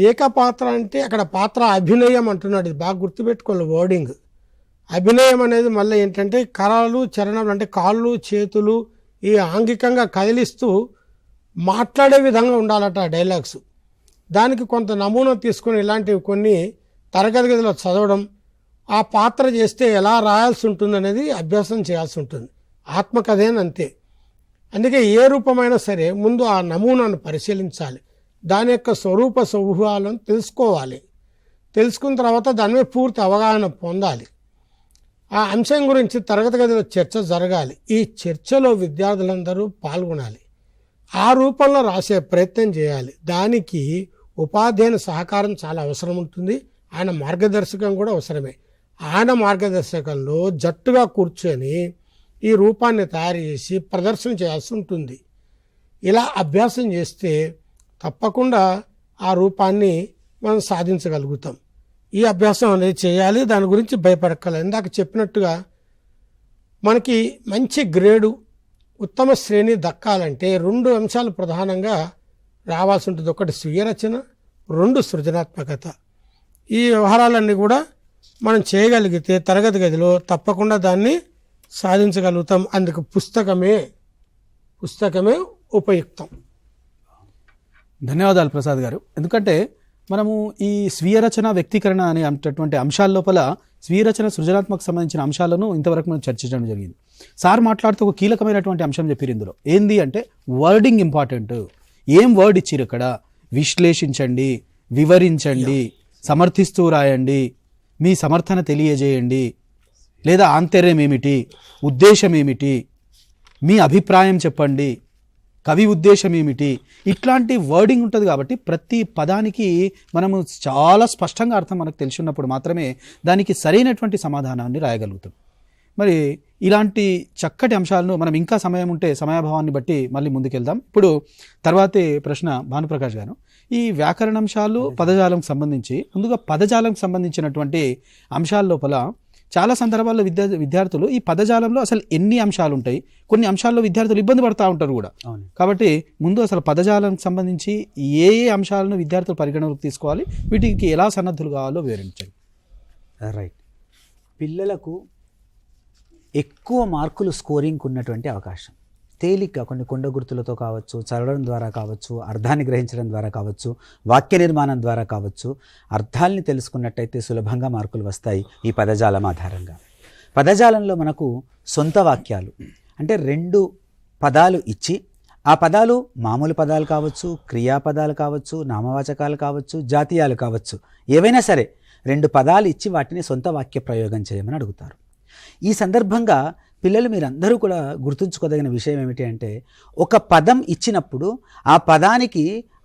ఏకపాత్ర అంటే అక్కడ పాత్ర అభినయం అంటున్నాడు. ఇది బాగా గుర్తుపెట్టుకోవాలి వర్డింగ్. అభినయం అనేది మళ్ళీ ఏంటంటే కరాలు, చరణం అంటే కాళ్ళు, చేతులు ఈ ఆంగికంగా కదిలిస్తూ మాట్లాడే విధంగా ఉండాలట డైలాగ్స్. దానికి కొంత నమూనా తీసుకొని ఇలాంటివి కొన్ని తరగతి గదిలో చదవడం, ఆ పాత్ర చేస్తే ఎలా రాయాల్సి ఉంటుంది అనేది అభ్యాసం చేయాల్సి ఉంటుంది. ఆత్మకథేనంతే. అందుకే ఏ రూపమైనా సరే ముందు ఆ నమూనాను పరిశీలించాలి, దాని యొక్క స్వరూప స్వభావాలను తెలుసుకోవాలి. తెలుసుకున్న తర్వాత దాని మీద పూర్తి అవగాహన పొందాలి. ఆ అంశం గురించి తరగతి గదిలో చర్చ జరగాలి. ఈ చర్చలో విద్యార్థులందరూ పాల్గొనాలి. ఆ రూపంలో రాసే ప్రయత్నం చేయాలి. దానికి ఉపాధ్యాయుని సహకారం చాలా అవసరం ఉంటుంది. ఆయన మార్గదర్శకం కూడా అవసరమే. ఆయన మార్గదర్శకంలో జట్టుగా కూర్చొని ఈ రూపాన్ని తయారు చేసి ప్రదర్శన చేయాల్సి ఉంటుంది. ఇలా అభ్యాసం చేస్తే తప్పకుండా ఆ రూపాన్ని మనం సాధించగలుగుతాం. ఈ అభ్యాసం అనేది చేయాలి, దాని గురించి భయపడక్కల. ఇందాక చెప్పినట్టుగా మనకి మంచి గ్రేడు, ఉత్తమ శ్రేణి దక్కాలంటే 2 అంశాలు ప్రధానంగా రావాల్సి ఉంటుంది. ఒకటి స్వీయ రచన, 2 సృజనాత్మకత. ఈ వ్యవహారాలన్నీ కూడా మనం చేయగలిగితే తరగతి గదిలో తప్పకుండా దాన్ని సాధించగలుగుతాం. అందుకు పుస్తకమే ఉపయుక్తం. ధన్యవాదాలు ప్రసాద్ గారు. ఎందుకంటే మనము ఈ స్వీయ రచన, వ్యక్తీకరణ అనేటటువంటి అంశాల లోపల స్వీయ రచన, సృజనాత్మక సంబంధించిన అంశాలను ఇంతవరకు మనం చర్చించడం జరిగింది. సార్ మాట్లాడుతూ ఒక కీలకమైనటువంటి అంశం చెప్పారు ఇందులో. ఏంది అంటే వర్డింగ్ ఇంపార్టెంట్. ఏం వర్డ్ ఇచ్చిరు ఇక్కడ? విశ్లేషించండి, వివరించండి, సమర్థిస్తూ రాయండి, మీ సమర్థన తెలియజేయండి, లేదా ఆంతర్యం ఏమిటి, ఉద్దేశం ఏమిటి, మీ అభిప్రాయం చెప్పండి, కవి ఉద్దేశం ఏమిటి, ఇట్లాంటి వర్డింగ్ ఉంటుంది. కాబట్టి ప్రతి పదానికి మనము చాలా స్పష్టంగా అర్థం మనకు తెలిసి ఉన్నప్పుడు మాత్రమే దానికి సరైనటువంటి సమాధానాన్ని రాయగలుగుతాం. మరి ఇలాంటి చక్కటి అంశాలను మనం ఇంకా సమయం ఉంటే సమయాభావాన్ని బట్టి మళ్ళీ ముందుకెళ్దాం. ఇప్పుడు తర్వాతే ప్రశ్న భానుప్రకాష్ గారు, ఈ వ్యాకరణాంశాలు పదజాలంకి సంబంధించి, ముందుగా పదజాలంకి సంబంధించినటువంటి అంశాల లోపల చాలా సందర్భాల్లో విద్యార్థులు ఈ పదజాలంలో అసలు ఎన్ని అంశాలు ఉంటాయి, కొన్ని అంశాల్లో విద్యార్థులు ఇబ్బంది పడుతూ ఉంటారు కూడా. కాబట్టి ముందు అసలు పదజాలానికి సంబంధించి ఏ అంశాలను విద్యార్థులు పరిగణలోకి తీసుకోవాలి, వీటికి ఎలా సన్నద్ధులు కావాలో వివరించండి. రైట్. పిల్లలకు ఎక్కువ మార్కులు స్కోరింగ్కి ఉన్నటువంటి అవకాశం తేలిగ్గా కొన్ని కొండ గుర్తులతో కావచ్చు, చదవడం ద్వారా కావచ్చు, అర్థాన్ని గ్రహించడం ద్వారా కావచ్చు, వాక్య నిర్మాణం ద్వారా కావచ్చు, అర్థాలని తెలుసుకున్నట్టయితే సులభంగా మార్కులు వస్తాయి ఈ పదజాలం ఆధారంగా. పదజాలంలో మనకు సొంత వాక్యాలు అంటే 2 పదాలు ఇచ్చి, ఆ పదాలు మామూలు పదాలు కావచ్చు, క్రియాపదాలు కావచ్చు, నామవాచకాలు కావచ్చు, జాతీయాలు కావచ్చు, ఏవైనా సరే 2 పదాలు ఇచ్చి వాటిని సొంత వాక్య ప్రయోగం చేయమని అడుగుతారు. ఈ సందర్భంగా పిల్లలు మీరందరూ కూడా గుర్తుంచుకోదగిన విషయం ఏమిటి అంటే, ఒక పదం ఇచ్చినప్పుడు ఆ పదానికి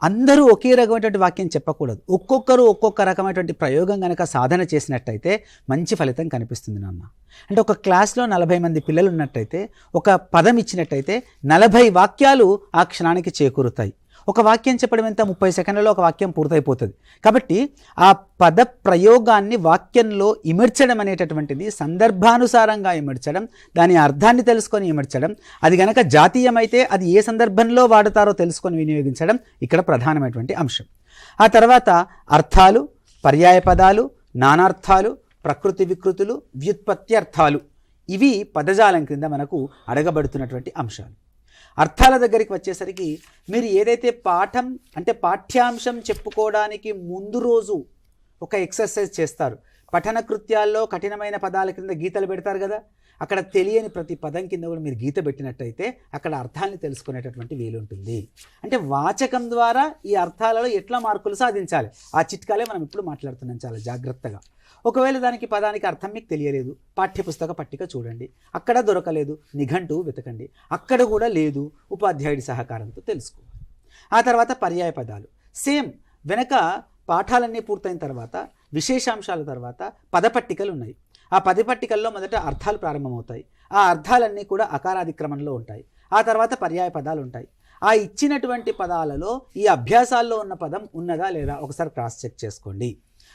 అందరూ ఒకే రకమైనటువంటి వాక్యం చెప్పకూడదు. ఒక్కొక్కరు ఒక్కొక్క రకమైనటువంటి ప్రయోగం కనుక సాధన చేసినట్టయితే మంచి ఫలితం కనిపిస్తుంది నాన్న. అంటే ఒక క్లాస్లో 40 మంది పిల్లలు ఉన్నట్టయితే ఒక పదం ఇచ్చినట్టయితే 40 వాక్యాలు ఆ క్షణానికి చేకూరుతాయి. ఒక వాక్యం చెప్పడం ఎంత, 30 సెకండ్లలో ఒక వాక్యం పూర్తయిపోతుంది. కాబట్టి ఆ పద ప్రయోగాన్ని వాక్యంలో ఇమర్చడం అనేటటువంటిది సందర్భానుసారంగా ఇమర్చడం, దాని అర్థాన్ని తెలుసుకొని ఇమర్చడం, అది గనక జాతీయమైతే అది ఏ సందర్భంలో వాడతారో తెలుసుకొని వినియోగించడం ఇక్కడ ప్రధానమైనటువంటి అంశం. ఆ తర్వాత అర్థాలు, పర్యాయ పదాలు, నానార్థాలు, ప్రకృతి వికృతులు, వ్యుత్పత్త్యర్థాలు, ఇవి పదజాలం క్రింద మనకు అడగబడుతున్నటువంటి అంశాలు. అర్థాల దగ్గరికి వచ్చేసరికి మీరు ఏదైతే పాఠం అంటే పాఠ్యాంశం చెప్పుకోవడానికి ముందు రోజు ఒక ఎక్సర్సైజ్ చేస్తారు. పఠన కృత్యాల్లో కఠినమైన పదాల కింద గీతలు పెడతారు కదా, అక్కడ తెలియని ప్రతి పదం కింద కూడా మీరు గీత పెట్టినట్టయితే అక్కడ అర్థాన్ని తెలుసుకునేటటువంటి వీలుంటుంది. అంటే వాచకం ద్వారా ఈ అర్థాలలో ఎట్లా మార్కులు సాధించాలి, ఆ చిట్కాలే మనం ఇప్పుడు మాట్లాడుతున్నాం చాలా జాగ్రత్తగా. ఒకవేళ దానికి పదానికి అర్థం మీకు తెలియలేదు, పాఠ్యపుస్తక పట్టిక చూడండి, అక్కడ దొరకలేదు, నిఘంటువు వెతకండి, అక్కడ కూడా లేదు, ఉపాధ్యాయుడి సహకారంతో తెలుసుకోవాలి. ఆ తర్వాత పర్యాయ పదాలు సేమ్, వెనక పాఠాలన్నీ పూర్తయిన తర్వాత విశేషాంశాల తర్వాత పదపట్టికలు ఉన్నాయి. ఆ పదపట్టికల్లో మొదట అర్థాలు ప్రారంభమవుతాయి. ఆ అర్థాలన్నీ కూడా అకారాది క్రమంలో ఉంటాయి. ఆ తర్వాత పర్యాయ పదాలు ఉంటాయి. ఆ ఇచ్చినటువంటి పదాలలో ఈ అభ్యాసాల్లో ఉన్న పదం ఉన్నదా లేదా ఒకసారి క్రాస్ చెక్ చేసుకోండి.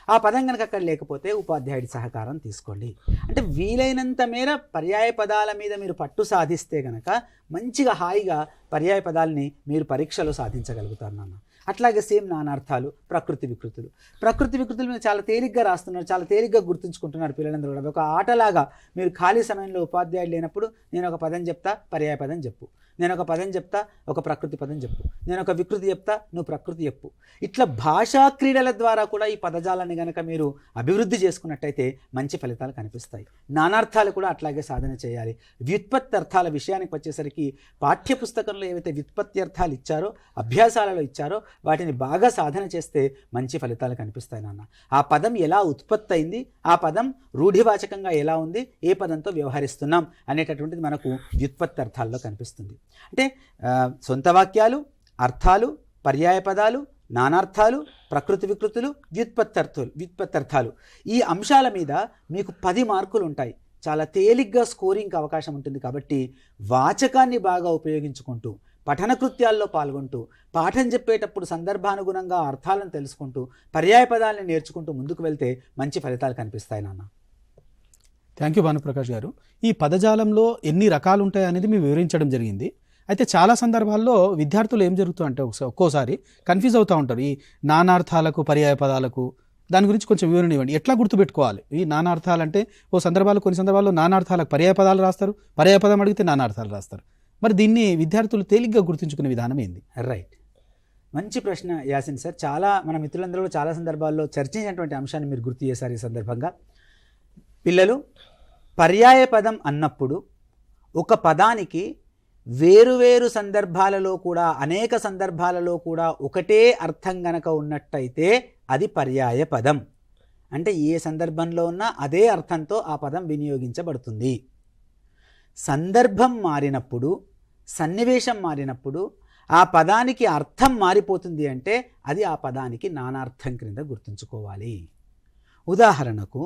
ఆ పదం కనుక అక్కడ లేకపోతే ఉపాధ్యాయుడి సహకారం తీసుకోండి. అంటే వీలైనంత మేర పర్యాయ పదాల మీద మీరు పట్టు సాధిస్తే కనుక మంచిగా హాయిగా పర్యాయ పదాలని మీరు పరీక్షలో సాధించగలుగుతారు నాన్న. అట్లాగే సేమ్ నానార్థాలు, ప్రకృతి వికృతులు. ప్రకృతి వికృతులు మీరు చాలా తేలిగ్గా రాస్తున్నారు, చాలా తేలిగ్గా గుర్తుంచుకుంటున్నారు పిల్లలందరూ కూడా. ఒక ఆటలాగా మీరు ఖాళీ సమయంలో ఉపాధ్యాయుడు లేనప్పుడు నేను ఒక పదం చెప్తా, పర్యాయ పదం చెప్పు, నేను ఒక పదం చెప్తా, ఒక ప్రకృతి పదం చెప్పు, నేను ఒక వికృతి చెప్తా, నువ్వు ప్రకృతి చెప్పు. ఇట్లా భాషా క్రీడల ద్వారా కూడా ఈ పదజాలాన్ని కనుక మీరు అభివృద్ధి చేసుకున్నట్టయితే మంచి ఫలితాలు కనిపిస్తాయి. నానార్థాలు కూడా అట్లాగే సాధన చేయాలి. వ్యుత్పత్తి అర్థాల విషయానికి వచ్చేసరికి పాఠ్యపుస్తకంలో ఏవైతే వ్యుత్పత్తి అర్థాలు ఇచ్చారో, అభ్యాసాలలో ఇచ్చారో వాటిని బాగా సాధన చేస్తే మంచి ఫలితాలు కనిపిస్తాయి నాన్న. ఆ పదం ఎలా ఉత్పత్తి అయింది, ఆ పదం రూఢివాచకంగా ఎలా ఉంది, ఏ పదంతో వ్యవహరిస్తున్నాం అనేటటువంటిది మనకు వ్యుత్పత్తి అర్థాల్లో కనిపిస్తుంది. అంటే సొంత వాక్యాలు, అర్థాలు, పర్యాయ పదాలు, నానార్థాలు, ప్రకృతి వికృతులు, వ్యుత్పత్తర్థాలు, ఈ అంశాల మీద మీకు 10 మార్కులు ఉంటాయి. చాలా తేలిగ్గా స్కోరింగ్కి అవకాశం ఉంటుంది. కాబట్టి వాచకాన్ని బాగా ఉపయోగించుకుంటూ పఠన కృత్యాల్లో పాల్గొంటూ పాఠం చెప్పేటప్పుడు సందర్భానుగుణంగా అర్థాలను తెలుసుకుంటూ పర్యాయ పదాలను నేర్చుకుంటూ ముందుకు వెళ్తే మంచి ఫలితాలు కనిపిస్తాయి నాన్న. థ్యాంక్ యూ భానుప్రకాష్ గారు. ఈ పదజాలంలో ఎన్ని రకాలు ఉంటాయి అనేది మీరు వివరించడం జరిగింది. అయితే చాలా సందర్భాల్లో విద్యార్థులు ఏం జరుగుతుందంటే ఒక్కోసారి కన్ఫ్యూజ్ అవుతూ ఉంటారు. ఈ నానార్థాలకు పర్యాయ పదాలకు దాని గురించి కొంచెం వివరణ ఇవ్వండి. ఎట్లా గుర్తుపెట్టుకోవాలి ఈ నానార్థాలు అంటే? కొన్ని సందర్భాల్లో నానార్థాలకు పర్యాయ పదాలు రాస్తారు, పర్యాయ పదం అడిగితే నానార్థాలు రాస్తారు. మరి దీన్ని విద్యార్థులు తేలిగ్గా గుర్తుంచుకునే విధానం ఏంది? రైట్, మంచి ప్రశ్న యాసిన్ సార్. చాలా మన మిత్రులందరూ చాలా సందర్భాల్లో చర్చించినటువంటి అంశాన్ని మీరు గుర్తు చేశారు. ఈ సందర్భంగా పిల్లలు పర్యాయ పదం అన్నప్పుడు ఒక పదానికి వేరువేరు సందర్భాలలో కూడా అనేక సందర్భాలలో కూడా ఒకటే అర్థం గనక ఉన్నట్టయితే అది పర్యాయ పదం. అంటే ఏ సందర్భంలో ఉన్నా అదే అర్థంతో ఆ పదం వినియోగించబడుతుంది. సందర్భం మారినప్పుడు, సన్నివేశం మారినప్పుడు ఆ పదానికి అర్థం మారిపోతుంది అంటే అది ఆ పదానికి నానార్థం క్రింద గుర్తుంచుకోవాలి. ఉదాహరణకు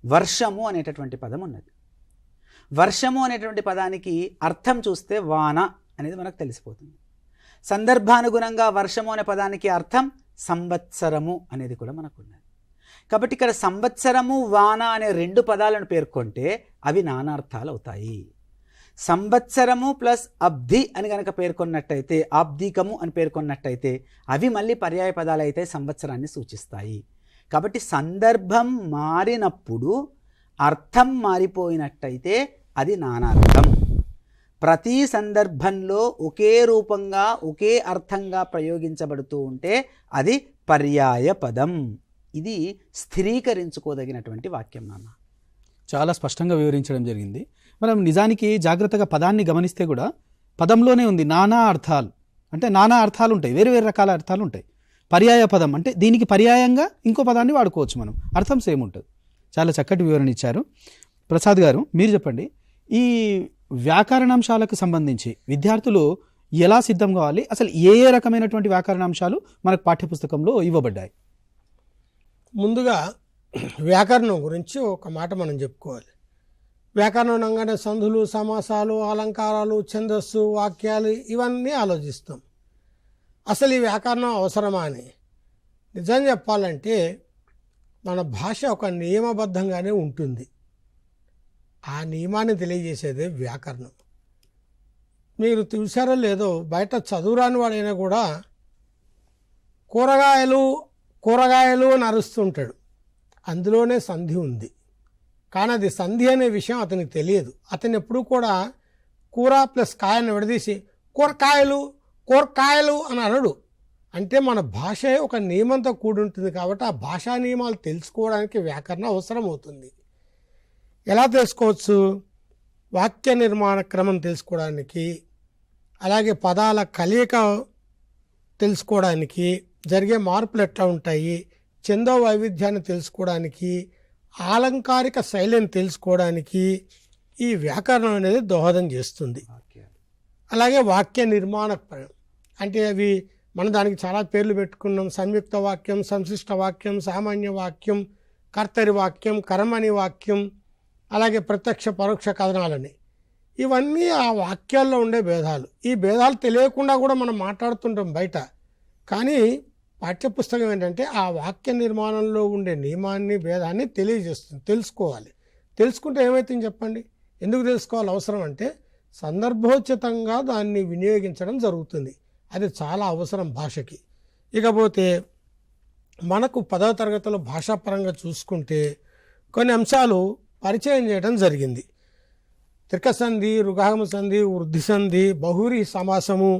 వర్షము అనేటటువంటి పదం ఉన్నది. వర్షము అనేటువంటి పదానికి అర్థం చూస్తే వాన అనేది మనకు తెలిసిపోతుంది. సందర్భానుగుణంగా వర్షము అనే పదానికి అర్థం సంవత్సరము అనేది కూడా మనకు ఉన్నది. కాబట్టి ఇక్కడ సంవత్సరము, వాన అనే రెండు పదాలను పేర్కొంటే అవి నానార్థాలు అవుతాయి. సంవత్సరము ప్లస్ అబ్ధి అని కనుక పేర్కొన్నట్టయితే, ఆబ్దికము అని పేర్కొన్నట్టయితే అవి మళ్ళీ పర్యాయ పదాలు అయితే సంవత్సరాన్ని సూచిస్తాయి. కాబట్టి సందర్భం మారినప్పుడు అర్థం మారిపోయినట్టయితే అది నానార్థం. ప్రతి సందర్భంలో ఒకే రూపంగా ఒకే అర్థంగా ప్రయోగించబడుతూ ఉంటే అది పర్యాయ పదం. ఇది స్థిరీకరించుకోదగినటువంటి వాక్యం నాన్న. చాలా స్పష్టంగా వివరించడం జరిగింది. మనం నిజానికి జాగ్రత్తగా పదాన్ని గమనిస్తే కూడా పదంలోనే ఉంది నానా అర్థాలు. అంటే నానా అర్థాలు ఉంటాయి, వేరు వేరు రకాల అర్థాలు ఉంటాయి. పర్యాయ పదం అంటే దీనికి పర్యాయంగా ఇంకో పదాన్ని వాడుకోవచ్చు మనం, అర్థం సేమ్ ఉంటుంది. చాలా చక్కటి వివరణ ఇచ్చారు. ప్రసాద్ గారు, మీరు చెప్పండి, ఈ వ్యాకరణాంశాలకు సంబంధించి విద్యార్థులు ఎలా సిద్ధం కావాలి? అసలు ఏ ఏ రకమైనటువంటి వ్యాకరణాంశాలు మనకు పాఠ్యపుస్తకంలో ఇవ్వబడ్డాయి? ముందుగా వ్యాకరణం గురించి ఒక మాట మనం చెప్పుకోవాలి. వ్యాకరణం అనగానే సంధులు, సమాసాలు, అలంకారాలు, ఛందస్సు, వాక్యాలు ఇవన్నీ ఆలోచిస్తాం. అసలు ఈ వ్యాకరణం అవసరమా అని నిజం చెప్పాలంటే మన భాష ఒక నియమబద్ధంగానే ఉంటుంది. ఆ నియమాన్ని తెలియజేసేదే వ్యాకరణం. మీరు చూసారో లేదో, బయట చదువురాని వాడైనా కూడా కూరగాయలు కూరగాయలు అని అరుస్తుంటాడు. అందులోనే సంధి ఉంది, కానీ అది సంధి అనే విషయం అతనికి తెలియదు. అతను ఎప్పుడూ కూడా కూర ప్లస్ కాయను విడదీసి కూరకాయలు కూరకాయలు అని అనడు. అంటే మన భాష ఒక నియమంతో కూడి ఉంటుంది. కాబట్టి ఆ భాషా నియమాలు తెలుసుకోవడానికి వ్యాకరణం అవసరం అవుతుంది. ఎలా తెలుసుకోవచ్చు? వాక్య నిర్మాణ క్రమం తెలుసుకోవడానికి, అలాగే పదాల కలయిక తెలుసుకోవడానికి, జరిగే మార్పులు ఎట్లా ఉంటాయి, ఛందో వైవిధ్యాన్ని తెలుసుకోవడానికి, ఆలంకారిక శైలిని తెలుసుకోవడానికి ఈ వ్యాకరణం అనేది దోహదం చేస్తుంది. అలాగే వాక్య నిర్మాణ అంటే అవి మనం దానికి చాలా పేర్లు పెట్టుకున్నాం. సంయుక్త వాక్యం, సంశిష్ట వాక్యం, సామాన్య వాక్యం, కర్తరి వాక్యం, కర్మణి వాక్యం, అలాగే ప్రత్యక్ష పరోక్ష కథనాలని. ఇవన్నీ ఆ వాక్యాల్లో ఉండే భేదాలు. ఈ భేదాలు తెలియకుండా కూడా మనం మాట్లాడుతుంటాం బయట. కానీ పాఠ్యపుస్తకం ఏంటంటే ఆ వాక్య నిర్మాణంలో ఉండే నియమాన్ని, భేదాన్ని తెలియజేస్తుంది. తెలుసుకోవాలి. తెలుసుకుంటే ఏమవుతుంది చెప్పండి? ఎందుకు తెలుసుకోవాలి అవసరం అంటే సందర్భోచితంగా దాన్ని వినియోగించడం జరుగుతుంది. అది చాలా అవసరం భాషకి. ఇకపోతే మనకు 10వ తరగతిలో భాషాపరంగా చూసుకుంటే కొన్ని అంశాలు పరిచయం చేయడం జరిగింది. త్రికసంధి, రుగాగమ సంధి, వృద్ధి సంధి, బహురీ సమాసము,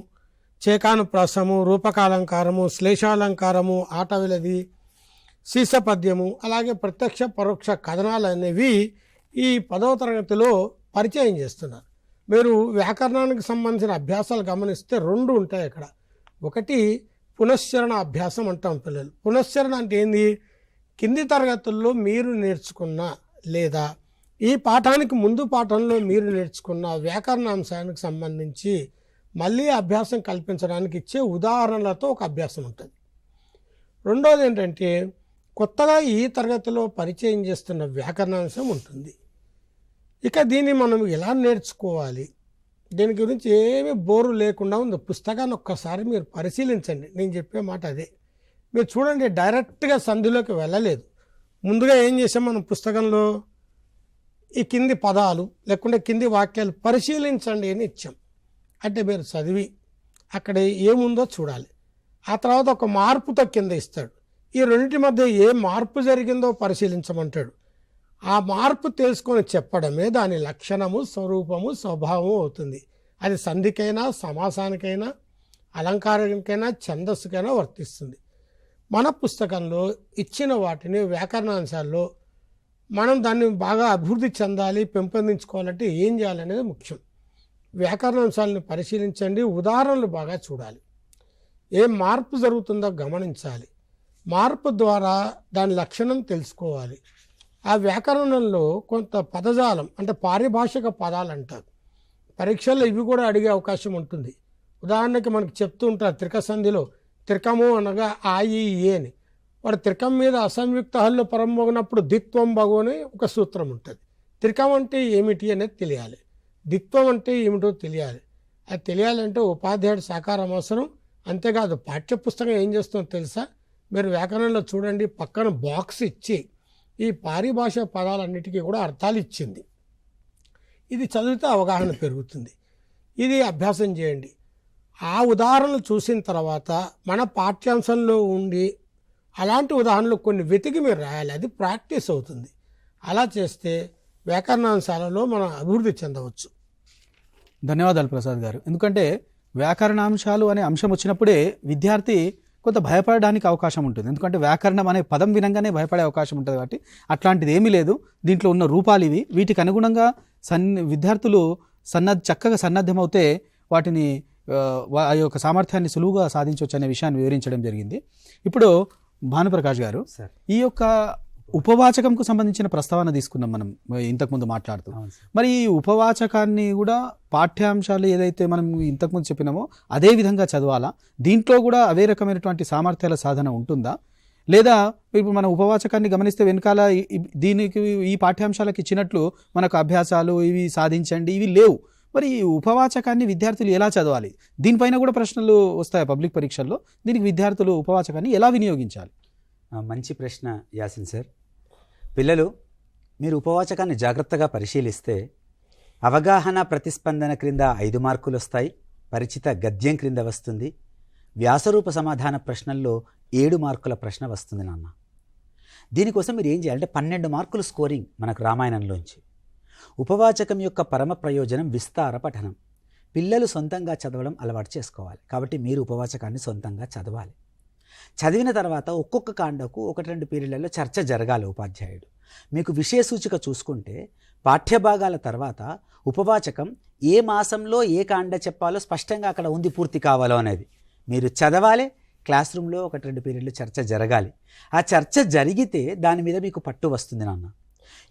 చేకానుప్రాసము, రూపకాలంకారము, శ్లేషాలంకారము, ఆటవిలది, శీర్షపద్యము, అలాగే ప్రత్యక్ష పరోక్ష కథనాలు అనేవి ఈ 10వ తరగతిలో పరిచయం చేస్తున్నారు. మీరు వ్యాకరణానికి సంబంధించిన అభ్యాసాలు గమనిస్తే 2 ఉంటాయి అక్కడ. ఒకటి పునశ్చరణ అభ్యాసం అంటాం పిల్లలు. పునశ్చరణ అంటే ఏంది? కింది తరగతుల్లో మీరు నేర్చుకున్న లేదా ఈ పాఠానికి ముందు పాఠంలో మీరు నేర్చుకున్న వ్యాకరణాంశానికి సంబంధించి మళ్ళీ అభ్యాసం కల్పించడానికి ఇచ్చే ఉదాహరణలతో ఒక అభ్యాసం ఉంటుంది. రెండోది ఏంటంటే కొత్తగా ఈ తరగతిలో పరిచయం చేస్తున్న వ్యాకరణాంశం ఉంటుంది. ఇక దీన్ని మనం ఎలా నేర్చుకోవాలి, దీని గురించి ఏమీ బోరు లేకుండా ఉంది. పుస్తకాన్ని ఒక్కసారి మీరు పరిశీలించండి. నేను చెప్పే మాట అదే. మీరు చూడండి, డైరెక్ట్గా సంధిలోకి వెళ్ళలేదు. ముందుగా ఏం చేసాం మనం పుస్తకంలో, ఈ కింది పదాలు లేకుంటే కింది వాక్యాలు పరిశీలించండి అని ఇచ్చాం. అంటే మీరు చదివి అక్కడ ఏముందో చూడాలి. ఆ తర్వాత ఒక మార్పుతో కింద ఇస్తాడు. ఈ రెండింటి మధ్య ఏ మార్పు జరిగిందో పరిశీలించమంటాడు. ఆ మార్పు తెలుసుకొని చెప్పడమే దాని లక్షణము, స్వరూపము, స్వభావము అవుతుంది. అది సంధికైనా, సమాసానికైనా, అలంకారానికైనా, ఛందస్సుకైనా వర్తిస్తుంది. మన పుస్తకంలో ఇచ్చిన వాటిని వ్యాకరణాంశాల్లో మనం దాన్ని బాగా అభివృద్ధి చెందాలి, పెంపొందించుకోవాలంటే ఏం చేయాలనేది ముఖ్యం. వ్యాకరణాంశాలను పరిశీలించండి, ఉదాహరణలు బాగా చూడాలి, ఏం మార్పు జరుగుతుందో గమనించాలి, మార్పు ద్వారా దాని లక్షణం తెలుసుకోవాలి. ఆ వ్యాకరణంలో కొంత పదజాలం అంటే పారిభాషిక పదాలు అంటారు. పరీక్షల్లో ఇవి కూడా అడిగే అవకాశం ఉంటుంది. ఉదాహరణకి మనకు చెప్తూ ఉంటారు త్రిక సంధిలో త్రికము అనగా ఆయి ఏ అని. వాడు త్రికం మీద అసంయుక్త హల్లు పరంబోగినప్పుడు దిత్వం బగు అని ఒక సూత్రం ఉంటుంది. త్రికం అంటే ఏమిటి అనేది తెలియాలి, దిత్వం అంటే ఏమిటో తెలియాలి. అది తెలియాలంటే ఉపాధ్యాయుడు సహకారం అవసరం. అంతేకాదు పాఠ్యపుస్తకం ఏం చేస్తుందో తెలుసా? మీరు వ్యాకరణంలో చూడండి, పక్కన బాక్స్ ఇచ్చి ఈ పారిభాష పదాలన్నిటికీ కూడా అర్థాలు ఇచ్చింది. ఇది చదివితే అవగాహన పెరుగుతుంది. ఇది అభ్యాసం చేయండి. ఆ ఉదాహరణలు చూసిన తర్వాత మన పాఠ్యాంశంలో ఉండి అలాంటి ఉదాహరణలు కొన్ని వెతికి మీరు రాయాలి. అది ప్రాక్టీస్ అవుతుంది. అలా చేస్తే వ్యాకరణాంశాలలో మనం అభివృద్ధి చెందవచ్చు. ధన్యవాదాలు ప్రసాద్ గారు. ఎందుకంటే వ్యాకరణాంశాలు అనే అంశం వచ్చినప్పుడే విద్యార్థి కొంత భయపడడానికి అవకాశం ఉంటుంది. ఎందుకంటే వ్యాకరణం అనే పదం వినంగానే భయపడే అవకాశం ఉంటుంది. కాబట్టి అట్లాంటిది ఏమీ లేదు. దీంట్లో ఉన్న రూపాలు ఇవి. వీటికి అనుగుణంగా విద్యార్థులు చక్కగా సన్నద్ధమవుతే వాటిని ఆ యొక్క సామర్థ్యాన్ని సులువుగా సాధించవచ్చు అనే విషయాన్ని వివరించడం జరిగింది. ఇప్పుడు భానుప్రకాష్ గారు, ఈ యొక్క ఉపవాచకంకు సంబంధించిన ప్రస్తావన తీసుకున్నాం మనం ఇంతకుముందు మాట్లాడుతూ. మరి ఈ ఉపవాచకాన్ని కూడా పాఠ్యాంశాలు ఏదైతే మనం ఇంతకుముందు చెప్పినామో అదే విధంగా చదవాలా? దీంట్లో కూడా అవే రకమైనటువంటి సామర్థ్యాల సాధన ఉంటుందా? లేదా ఇప్పుడు మనం ఉపవాచకాన్ని గమనిస్తే వెనకాల దీనికి ఈ పాఠ్యాంశాలకు ఇచ్చినట్లు మనకు అభ్యాసాలు ఇవి సాధించండి ఇవి లేవు. మరి ఈ ఉపవాచకాన్ని విద్యార్థులు ఎలా చదవాలి? దీనిపైన కూడా ప్రశ్నలు వస్తాయి పబ్లిక్ పరీక్షల్లో. దీనికి విద్యార్థులు ఉపవాచకాన్ని ఎలా వినియోగించాలి? మంచి ప్రశ్న యాసిన్ సార్. పిల్లలు, మీరు ఉపవాచకాన్ని జాగ్రత్తగా పరిశీలిస్తే అవగాహన ప్రతిస్పందన క్రింద 5 మార్కులు వస్తాయి, పరిచిత గద్యం క్రింద వస్తుంది, వ్యాసరూప సమాధాన ప్రశ్నల్లో 7 మార్కుల ప్రశ్న వస్తుంది నాన్న. దీనికోసం మీరు ఏం చేయాలంటే 12 మార్కులు స్కోరింగ్ మనకు రామాయణంలోంచి. ఉపవాచకం యొక్క పరమ ప్రయోజనం విస్తార పఠనం. పిల్లలు సొంతంగా చదవడం అలవాటు చేసుకోవాలి. కాబట్టి మీరు ఉపవాచకాన్ని సొంతంగా చదవాలి. చదివిన తర్వాత ఒక్కొక్క కాండకు 1-2 పీరియడ్లలో చర్చ జరగాలి ఉపాధ్యాయుడు. మీకు విషయ సూచిక చూసుకుంటే పాఠ్యభాగాల తర్వాత ఉపవాచకం ఏ మాసంలో ఏ కాండ చెప్పాలో స్పష్టంగా అక్కడ ఉంది, పూర్తి కావాలో అనేది మీరు చదవాలి. క్లాస్ రూమ్లో 1-2 పీరియడ్లు చర్చ జరగాలి. ఆ చర్చ జరిగితే దాని మీద మీకు పట్టు వస్తుంది నాన్న.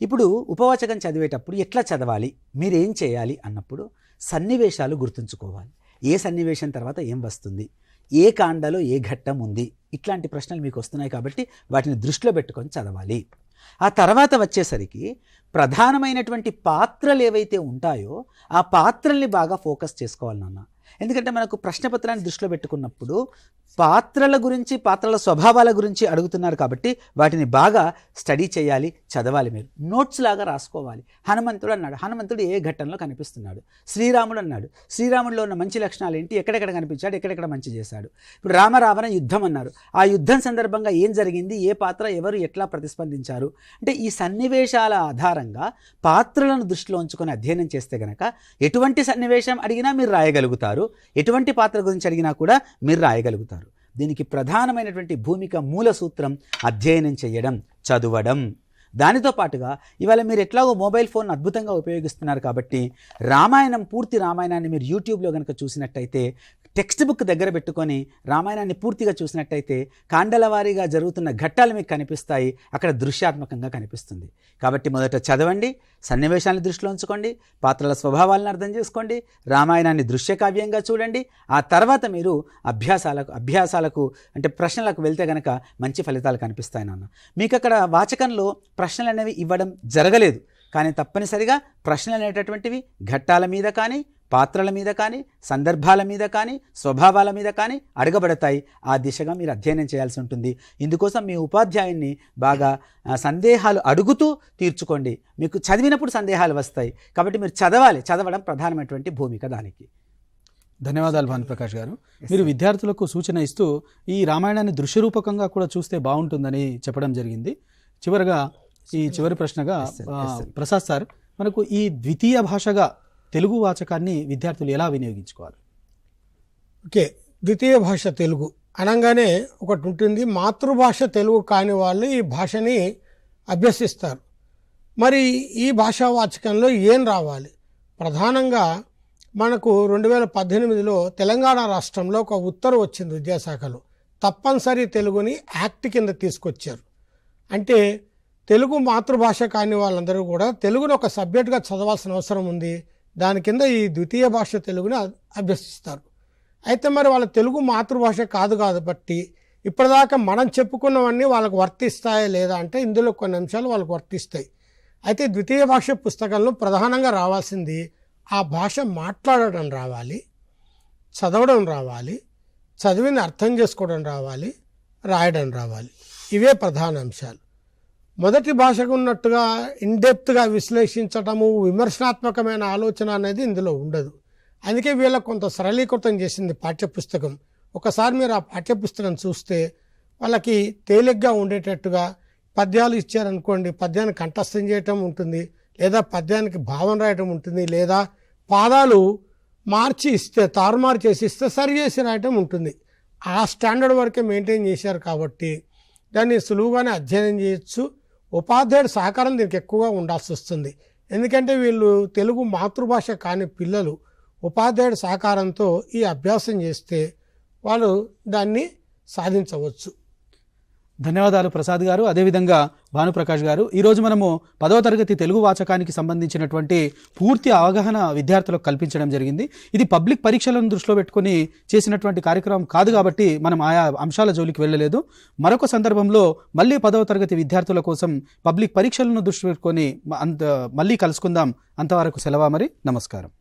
ఇప్పుడు ఉపవాచకం చదివేటప్పుడు ఎట్లా చదవాలి, మీరేం చేయాలి అన్నప్పుడు సన్నివేశాలు గుర్తుంచుకోవాలి. ఏ సన్నివేశం తర్వాత ఏం వస్తుంది, ఏ కాండలో ఏ ఘట్టం ఉంది, ఇట్లాంటి ప్రశ్నలు మీకు వస్తున్నాయి. కాబట్టి వాటిని దృష్టిలో పెట్టుకొని చదవాలి. ఆ తర్వాత వచ్చేసరికి ప్రధానమైనటువంటి పాత్రలు ఏవైతే ఉంటాయో ఆ పాత్రల్ని బాగా ఫోకస్ చేసుకోవాలి నాన్న. ఎందుకంటే మనకు ప్రశ్నపత్రాన్ని దృష్టిలో పెట్టుకున్నప్పుడు పాత్రల గురించి, పాత్రల స్వభావాల గురించి అడుగుతున్నారు. కాబట్టి వాటిని బాగా స్టడీ చేయాలి, చదవాలి. మీరు నోట్స్ లాగా రాసుకోవాలి. హనుమంతుడు అన్నాడు, హనుమంతుడు ఏ ఘట్టంలో కనిపిస్తున్నాడు. శ్రీరాముడు అన్నాడు, శ్రీరాముడిలో ఉన్న మంచి లక్షణాలు ఏంటి, ఎక్కడెక్కడ కనిపించాడు, ఎక్కడెక్కడ మంచి చేశాడు. ఇప్పుడు రామరావణ యుద్ధం అన్నారు, ఆ యుద్ధం సందర్భంగా ఏం జరిగింది, ఏ పాత్ర ఎవరు ఎట్లా ప్రతిస్పందించారు. అంటే ఈ సన్నివేశాల ఆధారంగా పాత్రలను దృష్టిలో ఉంచుకొని అధ్యయనం చేస్తే గనక ఎటువంటి సన్నివేశం అడిగినా మీరు రాయగలుగుతారు, ఎటువంటి పాత్ర గురించి అడిగినా కూడా మీరు రాయగలుగుతారు. దీనికి ప్రధానమైనటువంటి భూమిక, మూల సూత్రం అధ్యయనం చేయడం, చదవడం. దానితో పాటుగా ఇవాళ మీరు ఎట్లాగో మొబైల్ ఫోన్ అద్భుతంగా ఉపయోగిస్తున్నారు. కాబట్టి రామాయణం, పూర్తి రామాయణాన్ని మీరు యూట్యూబ్లో కనుక చూసినట్టయితే, టెక్స్ట్ బుక్ దగ్గర పెట్టుకొని రామాయణాన్ని పూర్తిగా చూసినట్టయితే కాండల వారీగా జరుగుతున్న ఘట్టాలు మీకు కనిపిస్తాయి. అక్కడ దృశ్యాత్మకంగా కనిపిస్తుంది. కాబట్టి మొదట చదవండి, సన్నివేశాన్ని దృష్టిలో ఉంచుకోండి, పాత్రల స్వభావాలను అర్థం చేసుకోండి, రామాయణాన్ని దృశ్యకావ్యంగా చూడండి. ఆ తర్వాత మీరు అభ్యాసాలకు అంటే ప్రశ్నలకు వెళ్తే కనుక మంచి ఫలితాలు కనిపిస్తాయి నాన్న. మీకు అక్కడ వాచకంలో ప్రశ్నలు అనేవి ఇవ్వడం జరగలేదు. కానీ తప్పనిసరిగా ప్రశ్నలు అనేటటువంటివి ఘట్టాల మీద కానీ, పాత్రల మీద కానీ, సందర్భాల మీద కానీ, స్వభావాల మీద కానీ అడగబడతాయి. ఆ దిశగా మీరు అధ్యయనం చేయాల్సి ఉంటుంది. ఇందుకోసం మీ ఉపాధ్యాయున్ని బాగా సందేహాలు అడుగుతూ తీర్చుకోండి. మీకు చదివినప్పుడు సందేహాలు వస్తాయి కాబట్టి మీరు చదవడం ప్రధానమైనటువంటి భూమిక దానికి. ధన్యవాదాలు భానుప్రకాష్ గారు. మీరు విద్యార్థులకు సూచన ఇస్తూ ఈ రామాయణాన్ని దృశ్యరూపకంగా కూడా చూస్తే బాగుంటుందని చెప్పడం జరిగింది. చివరి ప్రశ్నగా ప్రసాద్ సార్, మనకు ఈ ద్వితీయ భాషగా తెలుగు వాచకాన్ని విద్యార్థులు ఎలా వినియోగించుకోవాలి? ఓకే, ద్వితీయ భాష తెలుగు అనగానే ఒకటి ఉంటుంది, మాతృభాష తెలుగు కాని వాళ్ళు ఈ భాషని అభ్యసిస్తారు. మరి ఈ భాషా వాచకంలో ఏం రావాలి? ప్రధానంగా మనకు 2018లో తెలంగాణ రాష్ట్రంలో ఒక ఉత్తర్వు వచ్చింది విద్యాశాఖలో, తప్పనిసరి తెలుగుని యాక్ట్ కింద తీసుకొచ్చారు. అంటే తెలుగు మాతృభాష కాని వాళ్ళందరూ కూడా తెలుగును ఒక సబ్జెక్టుగా చదవాల్సిన అవసరం ఉంది. దాని కింద ఈ ద్వితీయ భాష తెలుగుని అభ్యసిస్తారు. అయితే మరి వాళ్ళ తెలుగు మాతృభాష కాదు కాబట్టి ఇప్పటిదాకా మనం చెప్పుకున్నవన్నీ వాళ్ళకు వర్తిస్తాయా లేదా అంటే ఇందులో కొన్ని అంశాలు వాళ్ళకు వర్తిస్తాయి. అయితే ద్వితీయ భాష పుస్తకంలో ప్రధానంగా రావాల్సింది ఆ భాష మాట్లాడడం రావాలి, చదవడం రావాలి, చదివిని అర్థం చేసుకోవడం రావాలి, రాయడం రావాలి. ఇవే ప్రధాన అంశాలు. మొదటి భాషకు ఉన్నట్టుగా ఇన్డెప్త్గా విశ్లేషించటము, విమర్శనాత్మకమైన ఆలోచన అనేది ఇందులో ఉండదు. అందుకే వీళ్ళకు కొంత సరళీకృతం చేసింది పాఠ్యపుస్తకం. ఒకసారి మీరు ఆ పాఠ్యపుస్తకం చూస్తే వాళ్ళకి తేలిగ్గా ఉండేటట్టుగా పద్యాలు ఇచ్చారనుకోండి, పద్యాన్ని కంఠస్థం చేయటం ఉంటుంది, లేదా పద్యానికి భావం రాయటం ఉంటుంది, లేదా పాదాలు మార్చి ఇస్తే తారుమారు చేసి ఇస్తే సరి చేసి రాయటం ఉంటుంది. ఆ స్టాండర్డ్ వరకే మెయింటైన్ చేశారు కాబట్టి దాన్ని సులువుగానే అధ్యయనం చేయొచ్చు. ఉపాధ్యాయుడు సహకారం దీనికి ఎక్కువగా ఉండాల్సి వస్తుంది. ఎందుకంటే వీళ్ళు తెలుగు మాతృభాష కాని పిల్లలు ఉపాధ్యాయుడి సహకారంతో ఈ అభ్యాసం చేస్తే వాళ్ళు దాన్ని సాధించవచ్చు. ధన్యవాదాలు ప్రసాద్ గారు. అదేవిధంగా భానుప్రకాష్ గారు, ఈరోజు మనము 10వ తరగతి తెలుగు వాచకానికి సంబంధించినటువంటి పూర్తి అవగాహన విద్యార్థులకు కల్పించడం జరిగింది. ఇది పబ్లిక్ పరీక్షలను దృష్టిలో పెట్టుకుని చేసినటువంటి కార్యక్రమం కాదు కాబట్టి మనం ఆయా అంశాల జోలికి వెళ్ళలేదు. మరొక సందర్భంలో మళ్ళీ 10వ తరగతి విద్యార్థుల కోసం పబ్లిక్ పరీక్షలను దృష్టి పెట్టుకొని మళ్ళీ కలుసుకుందాం. అంతవరకు సెలవు మరి. నమస్కారం.